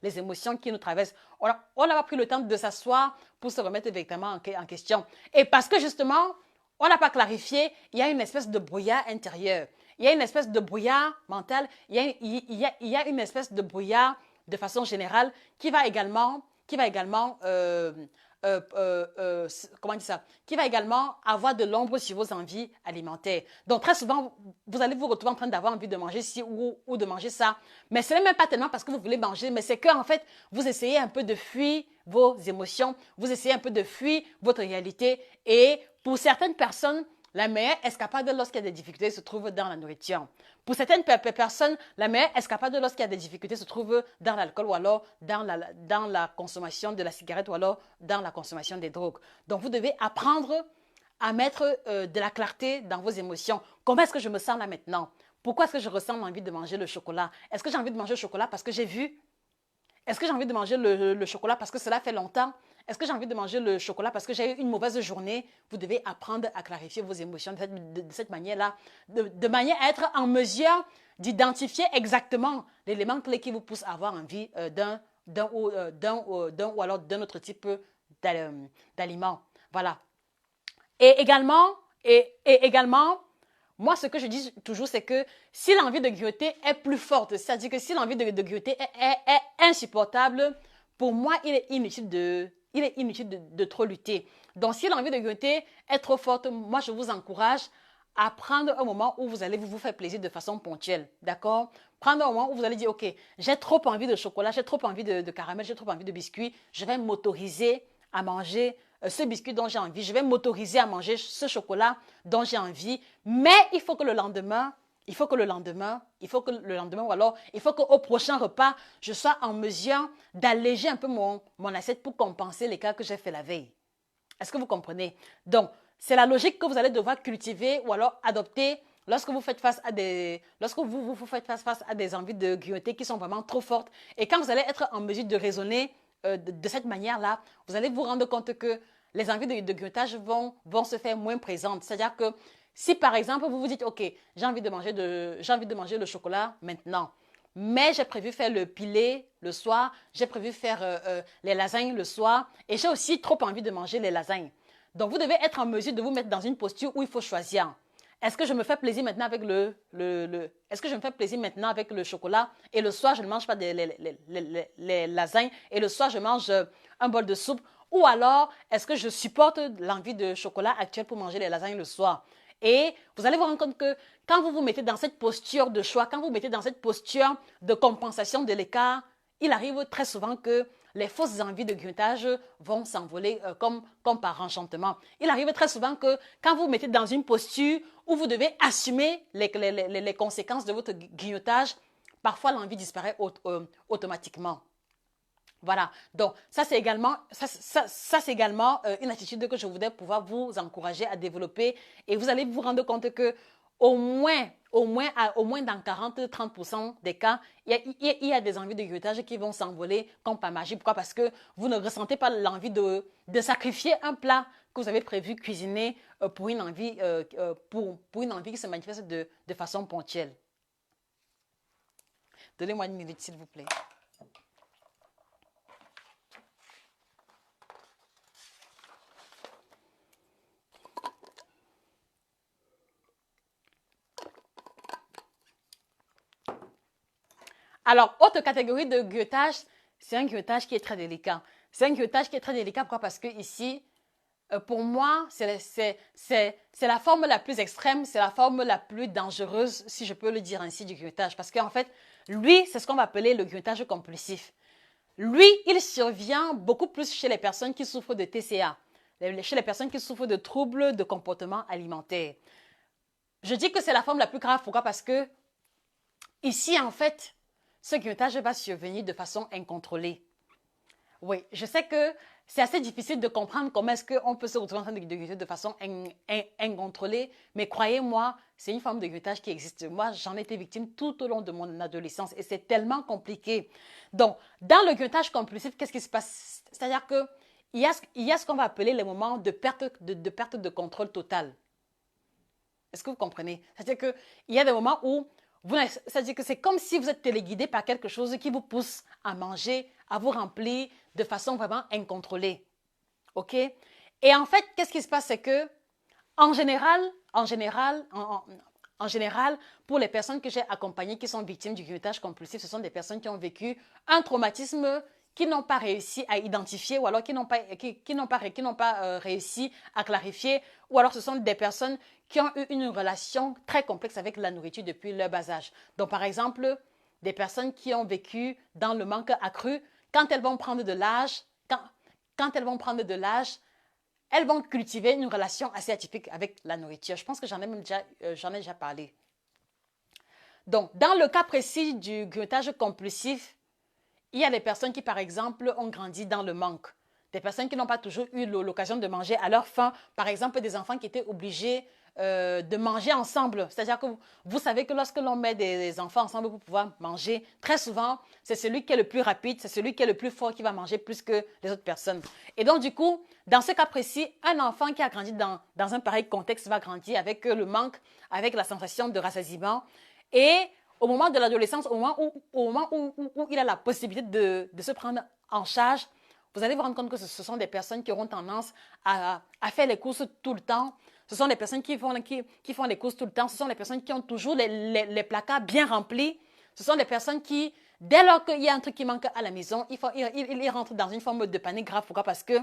les émotions qui nous traversent. On n'a pas pris le temps de s'asseoir pour se remettre véritablement en question. Et parce que justement, on n'a pas clarifié, il y a une espèce de brouillard intérieur. Il y a une espèce de brouillard mental, il y a une espèce de brouillard de façon générale qui va également avoir de l'ombre sur vos envies alimentaires. Donc, très souvent, vous allez vous retrouver en train d'avoir envie de manger ci ou de manger ça. Mais ce n'est même pas tellement parce que vous voulez manger, mais c'est qu'en fait, vous essayez un peu de fuir vos émotions, vous essayez un peu de fuir votre réalité. Et pour certaines personnes, la meilleure escapade lorsqu'il y a des difficultés se trouve dans la nourriture. Pour certaines personnes, la meilleure escapade lorsqu'il y a des difficultés se trouve dans l'alcool ou alors dans la consommation de la cigarette ou alors dans la consommation des drogues. Donc, vous devez apprendre à mettre de la clarté dans vos émotions. Comment est-ce que je me sens là maintenant? Pourquoi est-ce que je ressens l'envie de manger le chocolat? Est-ce que j'ai envie de manger le chocolat parce que j'ai vu? Est-ce que j'ai envie de manger le chocolat parce que cela fait longtemps? Est-ce que j'ai envie de manger le chocolat parce que j'ai eu une mauvaise journée? Vous devez apprendre à clarifier vos émotions de cette manière-là, de manière à être en mesure d'identifier exactement l'élément clé qui vous pousse à avoir envie d'un ou alors d'un autre type d'aliment. Voilà. Et également, moi, ce que je dis toujours, c'est que si l'envie de grignoter est plus forte, c'est-à-dire que si l'envie de grignoter est insupportable, pour moi, il est inutile de trop lutter. Donc, si l'envie de grignoter est trop forte, moi, je vous encourage à prendre un moment où vous allez vous faire plaisir de façon ponctuelle. D'accord? Prendre un moment où vous allez dire, OK, j'ai trop envie de chocolat, j'ai trop envie de caramel, j'ai trop envie de biscuits. Je vais m'autoriser à manger ce biscuit dont j'ai envie. Je vais m'autoriser à manger ce chocolat dont j'ai envie. Mais il faut que le lendemain, ou alors il faut qu'au prochain repas, je sois en mesure d'alléger un peu mon assiette pour compenser l'écart que j'ai fait la veille. Est-ce que vous comprenez? Donc, c'est la logique que vous allez devoir cultiver ou alors adopter lorsque vous faites face à vous faites face à des envies de grignoter qui sont vraiment trop fortes. Et quand vous allez être en mesure de raisonner de cette manière-là, vous allez vous rendre compte que les envies de grignotage vont se faire moins présentes. C'est-à-dire que si par exemple vous vous dites, OK, j'ai envie de manger le chocolat maintenant, mais j'ai prévu faire le pilé le soir, j'ai prévu faire les lasagnes le soir et j'ai aussi trop envie de manger les lasagnes. Donc, vous devez être en mesure de vous mettre dans une posture où il faut choisir. Est-ce que je me fais plaisir maintenant avec est-ce que je me fais plaisir maintenant avec le chocolat et le soir, je ne mange pas les lasagnes et le soir, je mange un bol de soupe? Ou alors, est-ce que je supporte l'envie de chocolat actuelle pour manger les lasagnes le soir? Et vous allez vous rendre compte que quand vous vous mettez dans cette posture de choix, quand vous vous mettez dans cette posture de compensation de l'écart, il arrive très souvent que les fausses envies de grignotage vont s'envoler comme par enchantement. Il arrive très souvent que quand vous vous mettez dans une posture où vous devez assumer les conséquences de votre grignotage, parfois l'envie disparaît automatiquement. Voilà, donc ça c'est également une attitude que je voudrais pouvoir vous encourager à développer et vous allez vous rendre compte que au moins dans 40-30% des cas, il y a des envies de grignotage qui vont s'envoler comme par magie. Pourquoi? Parce que vous ne ressentez pas l'envie de sacrifier un plat que vous avez prévu cuisiner pour une envie qui se manifeste de façon ponctuelle. Donnez-moi une minute s'il vous plaît. Alors, autre catégorie de grignotage, c'est un grignotage qui est très délicat. C'est un grignotage qui est très délicat. Pourquoi? Parce que ici, pour moi, c'est la forme la plus extrême, c'est la forme la plus dangereuse, si je peux le dire ainsi, du grignotage. Parce qu'en fait, lui, c'est ce qu'on va appeler le grignotage compulsif. Lui, il survient beaucoup plus chez les personnes qui souffrent de TCA, chez les personnes qui souffrent de troubles de comportement alimentaire. Je dis que c'est la forme la plus grave. Pourquoi? Parce que ici, en fait, ce grignotage va survenir de façon incontrôlée. Oui, je sais que c'est assez difficile de comprendre comment est-ce qu'on peut se retrouver en train de grignoter de façon incontrôlée, mais croyez-moi, c'est une forme de grignotage qui existe. Moi, j'en ai été victime tout au long de mon adolescence et c'est tellement compliqué. Donc, dans le grignotage compulsif, qu'est-ce qui se passe? C'est-à-dire que il y a ce qu'on va appeler les moments de perte de contrôle total. Est-ce que vous comprenez? C'est-à-dire qu'il y a des moments où c'est-à-dire que c'est comme si vous êtes téléguidé par quelque chose qui vous pousse à manger, à vous remplir de façon vraiment incontrôlée. OK? Et en fait, qu'est-ce qui se passe? C'est que, en général, pour les personnes que j'ai accompagnées qui sont victimes du grignotage compulsif, ce sont des personnes qui ont vécu un traumatisme qui n'ont pas réussi à identifier ou alors qui n'ont pas réussi à clarifier, ou alors ce sont des personnes qui ont eu une relation très complexe avec la nourriture depuis leur bas âge. Donc, par exemple, des personnes qui ont vécu dans le manque accru, quand elles vont prendre de l'âge, elles vont cultiver une relation assez atypique avec la nourriture. Je pense que j'en ai déjà parlé. Donc, dans le cas précis du grignotage compulsif, il y a des personnes qui, par exemple, ont grandi dans le manque. Des personnes qui n'ont pas toujours eu l'occasion de manger à leur faim. Par exemple, des enfants qui étaient obligés de manger ensemble. C'est-à-dire que vous savez que lorsque l'on met des enfants ensemble pour pouvoir manger, très souvent, c'est celui qui est le plus rapide, c'est celui qui est le plus fort qui va manger plus que les autres personnes. Et donc, du coup, dans ce cas précis, un enfant qui a grandi dans un pareil contexte va grandir avec le manque, avec la sensation de rassasiement. Et au moment de l'adolescence, au moment où il a la possibilité de se prendre en charge, vous allez vous rendre compte que ce sont des personnes qui auront tendance à faire les courses tout le temps. Ce sont des personnes qui font les courses tout le temps. Ce sont des personnes qui ont toujours les placards bien remplis. Ce sont des personnes qui, dès lors qu'il y a un truc qui manque à la maison, ils rentrent dans une forme de panique grave. Pourquoi? Parce que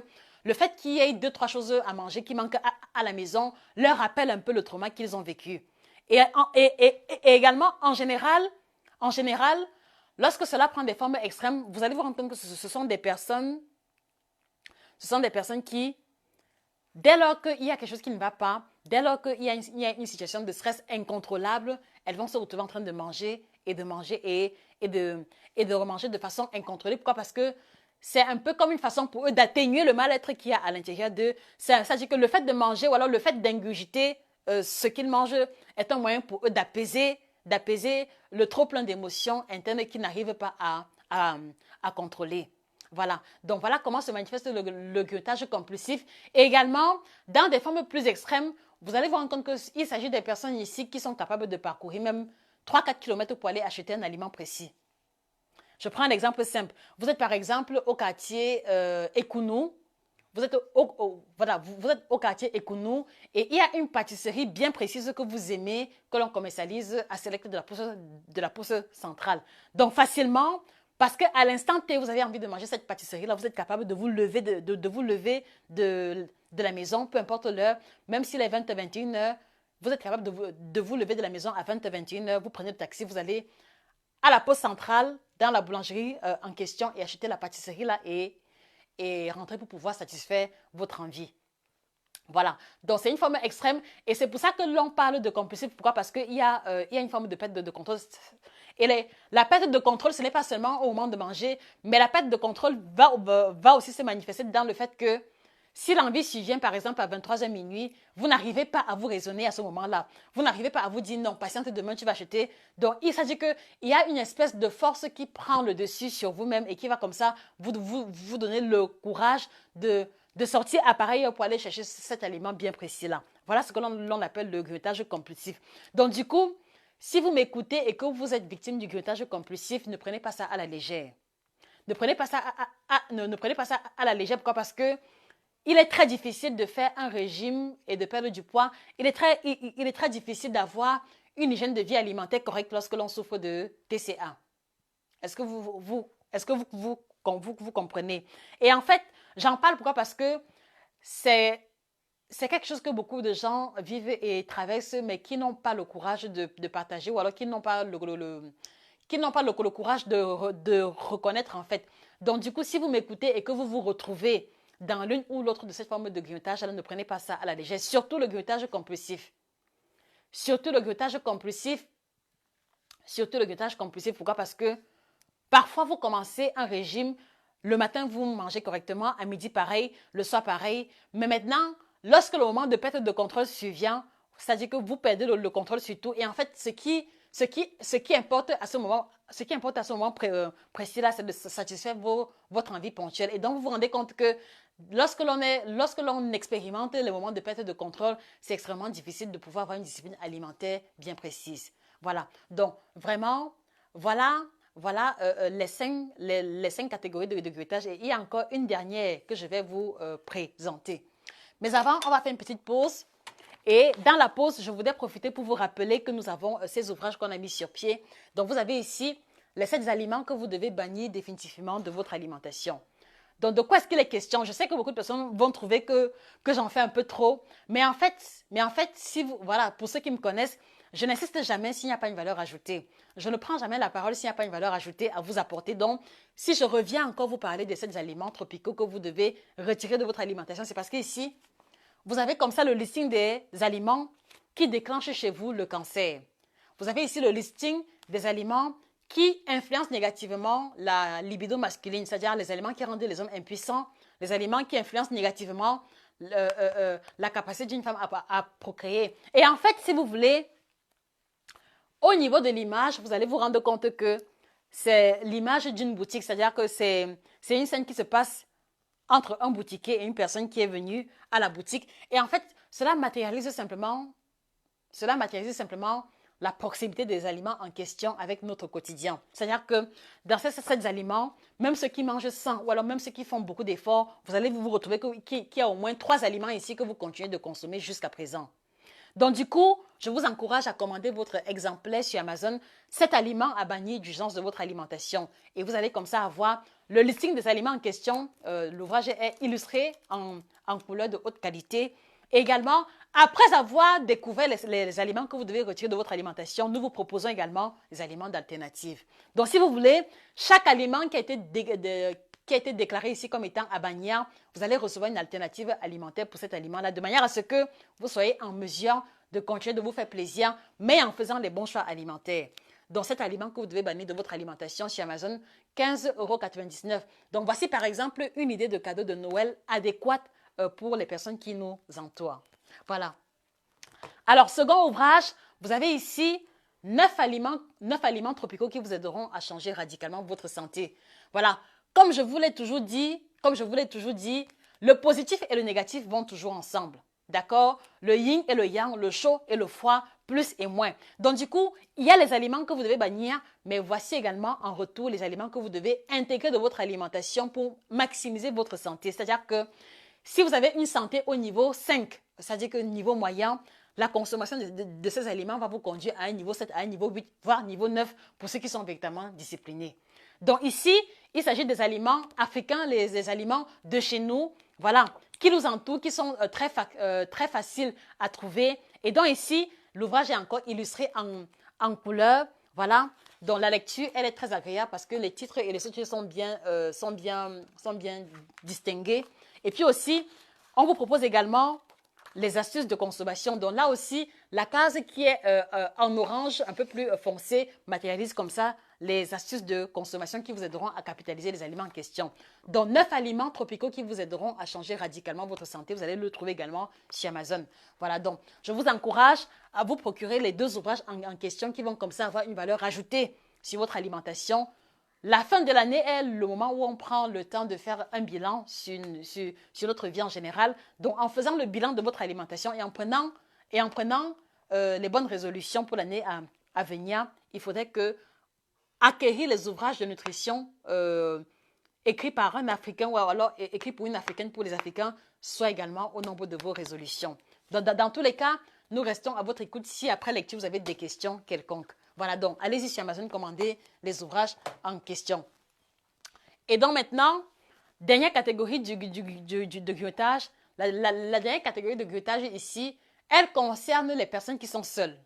le fait qu'il y ait 2-3 choses à manger qui manquent à la maison leur rappelle un peu le trauma qu'ils ont vécu. Et également, en général, lorsque cela prend des formes extrêmes, vous allez vous rendre compte que ce sont des personnes qui, dès lors qu'il y a quelque chose qui ne va pas, dès lors qu'il y a une situation de stress incontrôlable, elles vont se retrouver en train de manger et de manger et de remanger de façon incontrôlée. Pourquoi? Parce que c'est un peu comme une façon pour eux d'atténuer le mal-être qu'il y a à l'intérieur d'eux. C'est-à-dire que le fait de manger ou alors le fait d'ingurgiter ce qu'ils mangent est un moyen pour eux d'apaiser le trop plein d'émotions internes qu'ils n'arrivent pas à contrôler. Voilà. Donc, voilà comment se manifeste le grignotage compulsif. Et également, dans des formes plus extrêmes, vous allez vous rendre compte qu'il s'agit des personnes ici qui sont capables de parcourir même 3-4 km pour aller acheter un aliment précis. Je prends un exemple simple. Vous êtes par exemple au quartier Ekounou. Vous êtes vous êtes au quartier Ekounou et il y a une pâtisserie bien précise que vous aimez, que l'on commercialise à Select de la Poste centrale. Donc facilement, parce qu'à l'instant T, vous avez envie de manger cette pâtisserie-là, vous êtes capable de vous lever de la maison, peu importe l'heure, même s'il est 20h, 21h, vous êtes capable de vous lever de la maison à 20h, 21h, vous prenez le taxi, vous allez à la poste centrale, dans la boulangerie en question et acheter la pâtisserie là et rentrer pour pouvoir satisfaire votre envie. Voilà, donc c'est une forme extrême et c'est pour ça que l'on parle de compulsif. Pourquoi? Parce qu'il y a une forme de perte de contrôle. Et la perte de contrôle, ce n'est pas seulement au moment de manger, mais la perte de contrôle va aussi se manifester dans le fait que si l'envie survient par exemple à 23h minuit, vous n'arrivez pas à vous raisonner à ce moment-là. Vous n'arrivez pas à vous dire non, patiente, demain tu vas acheter. Donc il s'agit qu'il y a une espèce de force qui prend le dessus sur vous-même et qui va comme ça vous donner le courage de sortir appareil pour aller chercher cet aliment bien précis-là. Voilà ce que l'on appelle le grignotage compulsif. Donc du coup, si vous m'écoutez et que vous êtes victime du grignotage compulsif, ne prenez pas ça à la légère. Ne prenez pas ça ne prenez pas ça à la légère. Pourquoi? Parce que il est très difficile de faire un régime et de perdre du poids. Il est très difficile d'avoir une hygiène de vie alimentaire correcte lorsque l'on souffre de TCA. Est-ce que vous comprenez? Et en fait, j'en parle pourquoi? Parce que c'est quelque chose que beaucoup de gens vivent et traversent, mais qui n'ont pas le courage de partager ou alors qui n'ont pas le courage de reconnaître en fait. Donc du coup, si vous m'écoutez et que vous vous retrouvez dans l'une ou l'autre de cette forme de grignotage, alors ne prenez pas ça à la légère. Surtout le grignotage compulsif. Surtout le grignotage compulsif. Pourquoi? Parce que parfois, vous commencez un régime. Le matin, vous mangez correctement. À midi, pareil. Le soir, pareil. Mais maintenant, lorsque le moment de perte de contrôle survient, c'est-à-dire que vous perdez le contrôle sur tout. Et en fait, ce qui importe à ce moment précis-là, c'est de satisfaire votre envie ponctuelle. Et donc, vous vous rendez compte que lorsque l'on expérimente les moments de perte de contrôle, c'est extrêmement difficile de pouvoir avoir une discipline alimentaire bien précise. Voilà. Donc, vraiment, voilà les cinq catégories de grignotage. Et il y a encore une dernière que je vais vous présenter. Mais avant, on va faire une petite pause. Et dans la pause, je voudrais profiter pour vous rappeler que nous avons ces ouvrages qu'on a mis sur pied. Donc, vous avez ici les 7 aliments que vous devez bannir définitivement de votre alimentation. Donc, de quoi est-ce qu'il est question? Je sais que beaucoup de personnes vont trouver que j'en fais un peu trop. Mais en fait, pour ceux qui me connaissent, je n'insiste jamais s'il n'y a pas une valeur ajoutée. Je ne prends jamais la parole s'il n'y a pas une valeur ajoutée à vous apporter. Donc, si je reviens encore vous parler de ces aliments tropicaux que vous devez retirer de votre alimentation, c'est parce qu'ici, vous avez comme ça le listing des aliments qui déclenchent chez vous le cancer. Vous avez ici le listing des aliments qui influencent négativement la libido masculine, c'est-à-dire les aliments qui rendent les hommes impuissants, les aliments qui influencent négativement la capacité d'une femme à procréer. Et en fait, si vous voulez, au niveau de l'image, vous allez vous rendre compte que c'est l'image d'une boutique, c'est-à-dire que c'est une scène qui se passe entre un boutiquier et une personne qui est venue à la boutique. Et en fait, cela matérialise simplement la proximité des aliments en question avec notre quotidien. C'est-à-dire que dans ces aliments, même ceux qui mangent sans ou alors même ceux qui font beaucoup d'efforts, vous allez vous retrouver qu'il y a au moins 3 aliments ici que vous continuez de consommer jusqu'à présent. Donc du coup, je vous encourage à commander votre exemplaire sur Amazon, 7 aliments à bannir d'urgence de votre alimentation. Et vous allez comme ça avoir le listing des aliments en question. L'ouvrage est illustré en couleur de haute qualité. Et également, après avoir découvert les aliments que vous devez retirer de votre alimentation, nous vous proposons également des aliments d'alternatives. Donc si vous voulez, chaque aliment qui a été déclaré ici comme étant à bannir, vous allez recevoir une alternative alimentaire pour cet aliment-là, de manière à ce que vous soyez en mesure de continuer de vous faire plaisir, mais en faisant les bons choix alimentaires. Donc, cet aliment que vous devez bannir de votre alimentation chez Amazon, 15,99 €. Donc, voici par exemple une idée de cadeau de Noël adéquate pour les personnes qui nous entourent. Voilà. Alors, second ouvrage, vous avez ici 9 aliments tropicaux qui vous aideront à changer radicalement votre santé. Voilà. Comme je vous l'ai toujours dit, le positif et le négatif vont toujours ensemble. D'accord? Le yin et le yang, le chaud et le froid, plus et moins. Donc, du coup, il y a les aliments que vous devez bannir, mais voici également en retour les aliments que vous devez intégrer dans votre alimentation pour maximiser votre santé. C'est-à-dire que si vous avez une santé au niveau 5, c'est-à-dire que niveau moyen, la consommation de ces aliments va vous conduire à un niveau 7, à un niveau 8, voire niveau 9 pour ceux qui sont véritablement disciplinés. Donc ici, il s'agit des aliments africains, les aliments de chez nous, voilà, qui nous entourent, qui sont très faciles à trouver. Et donc ici, l'ouvrage est encore illustré en couleur, voilà. Donc la lecture, elle est très agréable parce que les titres et les sous-titres sont bien distingués. Et puis aussi, on vous propose également les astuces de consommation. Donc là aussi, la case qui est en orange, un peu plus foncé, matérialise comme ça les astuces de consommation qui vous aideront à capitaliser les aliments en question. Donc 9 aliments tropicaux qui vous aideront à changer radicalement votre santé. Vous allez le trouver également chez Amazon. Voilà, donc je vous encourage à vous procurer les 2 ouvrages en question qui vont comme ça avoir une valeur ajoutée sur votre alimentation. La fin de l'année est le moment où on prend le temps de faire un bilan sur notre vie en général. Donc, en faisant le bilan de votre alimentation et en prenant les bonnes résolutions pour l'année à venir, il faudrait que acquérir les ouvrages de nutrition écrits par un Africain ou alors écrits pour une Africaine pour les Africains soit également au nombre de vos résolutions. Dans tous les cas, nous restons à votre écoute si après lecture vous avez des questions quelconques. Voilà, donc allez-y sur Amazon, commandez les ouvrages en question. Et donc maintenant, dernière catégorie de grignotage. La dernière catégorie de grignotage ici, elle concerne les personnes qui sont seules.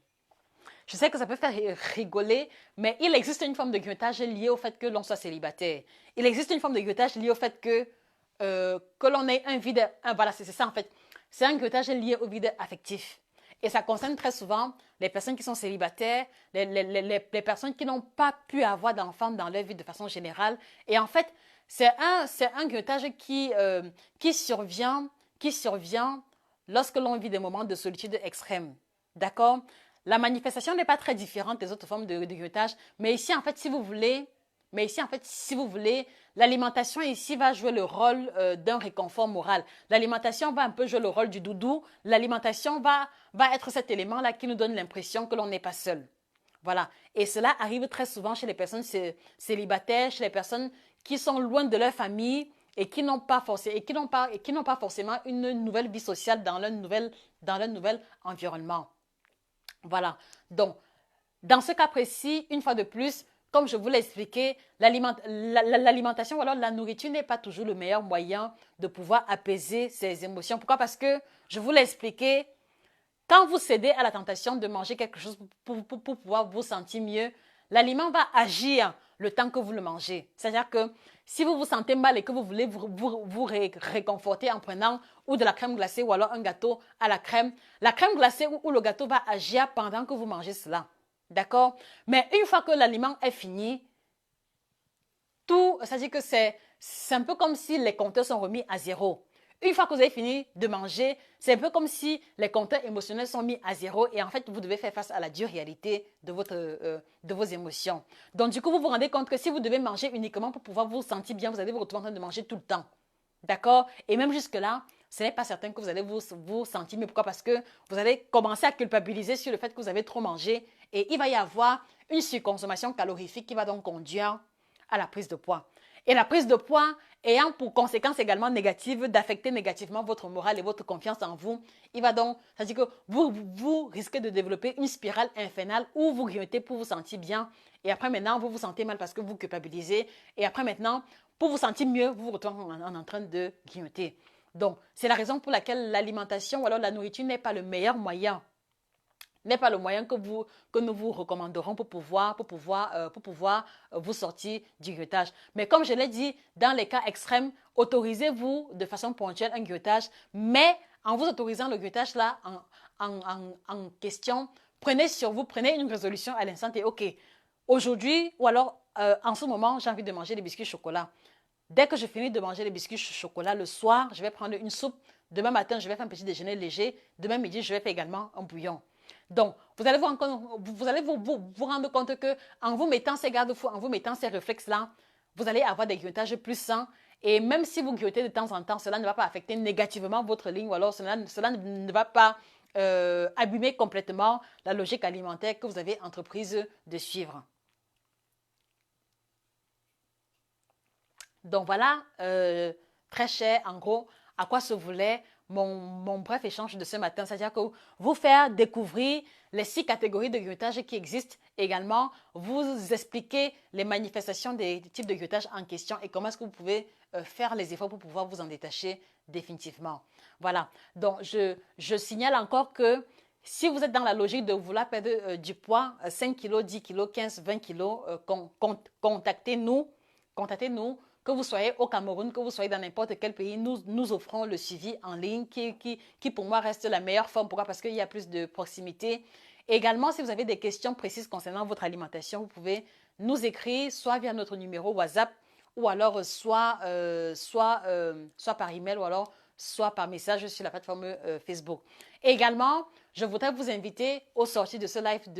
Je sais que ça peut faire rigoler, mais il existe une forme de grignotage liée au fait que l'on soit célibataire. Il existe une forme de grignotage liée au fait que l'on ait un vide. Voilà, c'est ça en fait. C'est un grignotage lié au vide affectif. Et ça concerne très souvent les personnes qui sont célibataires, les personnes qui n'ont pas pu avoir d'enfants dans leur vie de façon générale. Et en fait, c'est un grignotage qui survient lorsque l'on vit des moments de solitude extrême. D'accord? La manifestation n'est pas très différente des autres formes de grignotage, mais ici, en fait, si vous voulez, l'alimentation ici va jouer le rôle d'un réconfort moral. L'alimentation va un peu jouer le rôle du doudou. L'alimentation va être cet élément-là qui nous donne l'impression que l'on n'est pas seul. Voilà. Et cela arrive très souvent chez les personnes célibataires, chez les personnes qui sont loin de leur famille et qui n'ont pas forcément une nouvelle vie sociale dans leur nouvel environnement. Voilà. Donc, dans ce cas précis, une fois de plus, comme je vous l'ai expliqué, l'alimentation ou alors la nourriture n'est pas toujours le meilleur moyen de pouvoir apaiser ses émotions. Pourquoi? Parce que, je vous l'ai expliqué, quand vous cédez à la tentation de manger quelque chose pour pouvoir vous sentir mieux, l'aliment va agir le temps que vous le mangez. C'est-à-dire que si vous vous sentez mal et que vous voulez vous réconforter en prenant ou de la crème glacée ou alors un gâteau à la crème glacée ou le gâteau va agir pendant que vous mangez cela. D'accord? Mais une fois que l'aliment est fini, c'est-à-dire que c'est un peu comme si les compteurs sont remis à zéro. Une fois que vous avez fini de manger, c'est un peu comme si les compteurs émotionnels sont mis à zéro et en fait, vous devez faire face à la dure réalité de vos émotions. Donc, du coup, vous vous rendez compte que si vous devez manger uniquement pour pouvoir vous sentir bien, vous allez vous retrouver en train de manger tout le temps. D'accord? Et même jusque-là, ce n'est pas certain que vous allez vous sentir mieux. Pourquoi? Parce que vous allez commencer à culpabiliser sur le fait que vous avez trop mangé et il va y avoir une surconsommation calorifique qui va donc conduire à la prise de poids. Et la prise de poids ayant pour conséquence également négative d'affecter négativement votre morale et votre confiance en vous, il va donc, c'est-à-dire que vous risquez de développer une spirale infernale où vous grignotez pour vous sentir bien et après maintenant vous vous sentez mal parce que vous culpabilisez et après maintenant pour vous sentir mieux, vous vous retrouvez en train de grignoter. Donc, c'est la raison pour laquelle l'alimentation ou alors la nourriture n'est pas le meilleur moyen que nous vous recommanderons pour pouvoir vous sortir du grignotage. Mais comme je l'ai dit, dans les cas extrêmes, autorisez-vous de façon ponctuelle un grignotage, mais en vous autorisant le grignotage là en question, prenez une résolution à l'instant et ok, aujourd'hui, ou alors en ce moment, j'ai envie de manger des biscuits au chocolat. Dès que je finis de manger les biscuits au chocolat le soir, je vais prendre une soupe. Demain matin, je vais faire un petit déjeuner léger. Demain midi, je vais faire également un bouillon. Donc, vous allez vous rendre compte que en vous mettant ces garde-fous, en vous mettant ces réflexes-là, vous allez avoir des grignotages plus sains. Et même si vous grignotez de temps en temps, cela ne va pas affecter négativement votre ligne ou alors cela ne va pas abîmer complètement la logique alimentaire que vous avez entreprise de suivre. Donc voilà, très cher, en gros, à quoi se voulait mon bref échange de ce matin. C'est-à-dire que vous faire découvrir les 6 catégories de grignotage qui existent. Également, vous expliquer les manifestations des types de grignotage en question et comment est-ce que vous pouvez faire les efforts pour pouvoir vous en détacher définitivement. Voilà, donc je signale encore que si vous êtes dans la logique de vouloir perdre du poids, 5 kilos, 10 kilos, 15, 20 kilos, contactez-nous. Contactez-nous, que vous soyez au Cameroun, que vous soyez dans n'importe quel pays, nous offrons le suivi en ligne qui pour moi reste la meilleure forme. Pourquoi? Parce qu'il y a plus de proximité. Également, si vous avez des questions précises concernant votre alimentation, vous pouvez nous écrire soit via notre numéro WhatsApp ou alors soit par email ou alors soit par message sur la plateforme Facebook. Également, je voudrais vous inviter au sortir de ce live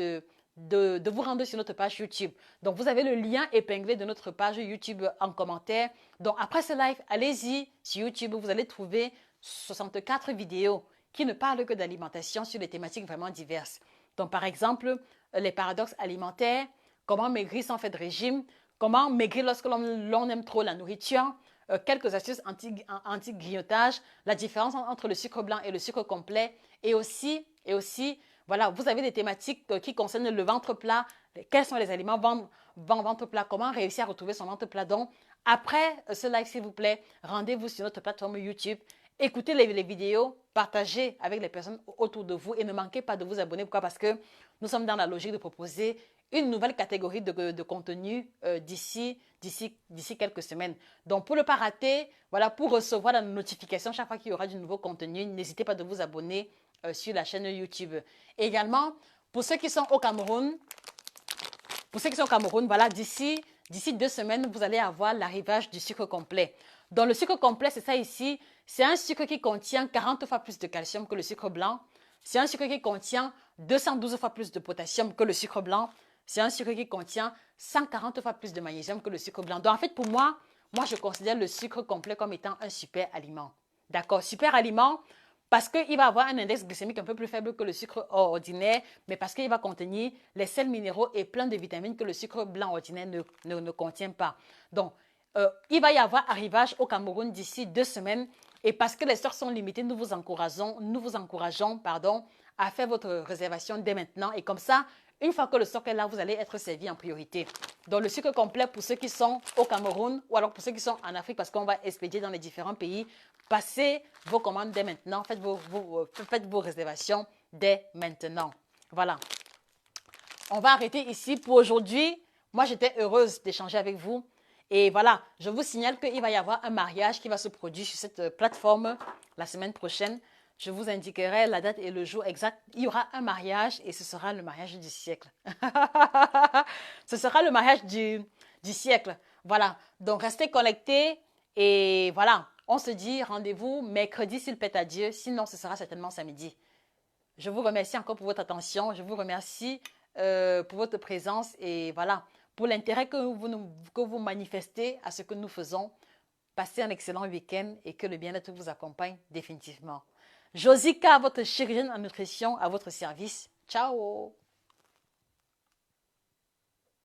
de vous rendre sur notre page YouTube. Donc, vous avez le lien épinglé de notre page YouTube en commentaire. Donc, après ce live, allez-y sur YouTube. Vous allez trouver 64 vidéos qui ne parlent que d'alimentation sur des thématiques vraiment diverses. Donc, par exemple, les paradoxes alimentaires, comment maigrir sans faire de régime, comment maigrir lorsque l'on aime trop la nourriture, quelques astuces anti-grignotage, la différence entre le sucre blanc et le sucre complet, et aussi, voilà, vous avez des thématiques qui concernent le ventre plat, quels sont les aliments ventre plat, comment réussir à retrouver son ventre plat. Donc, après ce live, s'il vous plaît, rendez-vous sur notre plateforme YouTube, écoutez les vidéos, partagez avec les personnes autour de vous et ne manquez pas de vous abonner. Pourquoi? Parce que nous sommes dans la logique de proposer une nouvelle catégorie de contenu d'ici quelques semaines. Donc, pour ne pas rater, voilà, pour recevoir la notification chaque fois qu'il y aura du nouveau contenu, n'hésitez pas de vous abonner sur la chaîne YouTube. Également, pour ceux qui sont au Cameroun, voilà, d'ici 2 semaines, vous allez avoir l'arrivage du sucre complet. Donc, le sucre complet, c'est ça ici. C'est un sucre qui contient 40 fois plus de calcium que le sucre blanc. C'est un sucre qui contient 212 fois plus de potassium que le sucre blanc. C'est un sucre qui contient 140 fois plus de magnésium que le sucre blanc. Donc, en fait, pour moi, je considère le sucre complet comme étant un super aliment. D'accord? Super aliment parce qu'il va avoir un index glycémique un peu plus faible que le sucre ordinaire, mais parce qu'il va contenir les sels minéraux et plein de vitamines que le sucre blanc ordinaire ne contient pas. Donc, il va y avoir arrivage au Cameroun d'ici 2 semaines. Et parce que les stocks sont limités, nous vous encourageons à faire votre réservation dès maintenant. Et comme ça, une fois que le stock est là, vous allez être servi en priorité. Donc, le sucre complet pour ceux qui sont au Cameroun ou alors pour ceux qui sont en Afrique, parce qu'on va expédier dans les différents pays, passez vos commandes dès maintenant. Faites vos réservations dès maintenant. Voilà. On va arrêter ici pour aujourd'hui. Moi, j'étais heureuse d'échanger avec vous. Et voilà, je vous signale qu'il va y avoir un mariage qui va se produire sur cette plateforme la semaine prochaine. Je vous indiquerai la date et le jour exact. Il y aura un mariage et ce sera le mariage du siècle. Ce sera le mariage du siècle. Voilà, donc restez connectés et voilà, on se dit rendez-vous mercredi s'il pète à Dieu. Sinon, ce sera certainement samedi. Je vous remercie encore pour votre attention. Je vous remercie pour votre présence et voilà, pour l'intérêt que vous manifestez à ce que nous faisons. Passez un excellent week-end et que le bien-être vous accompagne définitivement. Josica, votre chirurgienne en nutrition, à votre service. Ciao!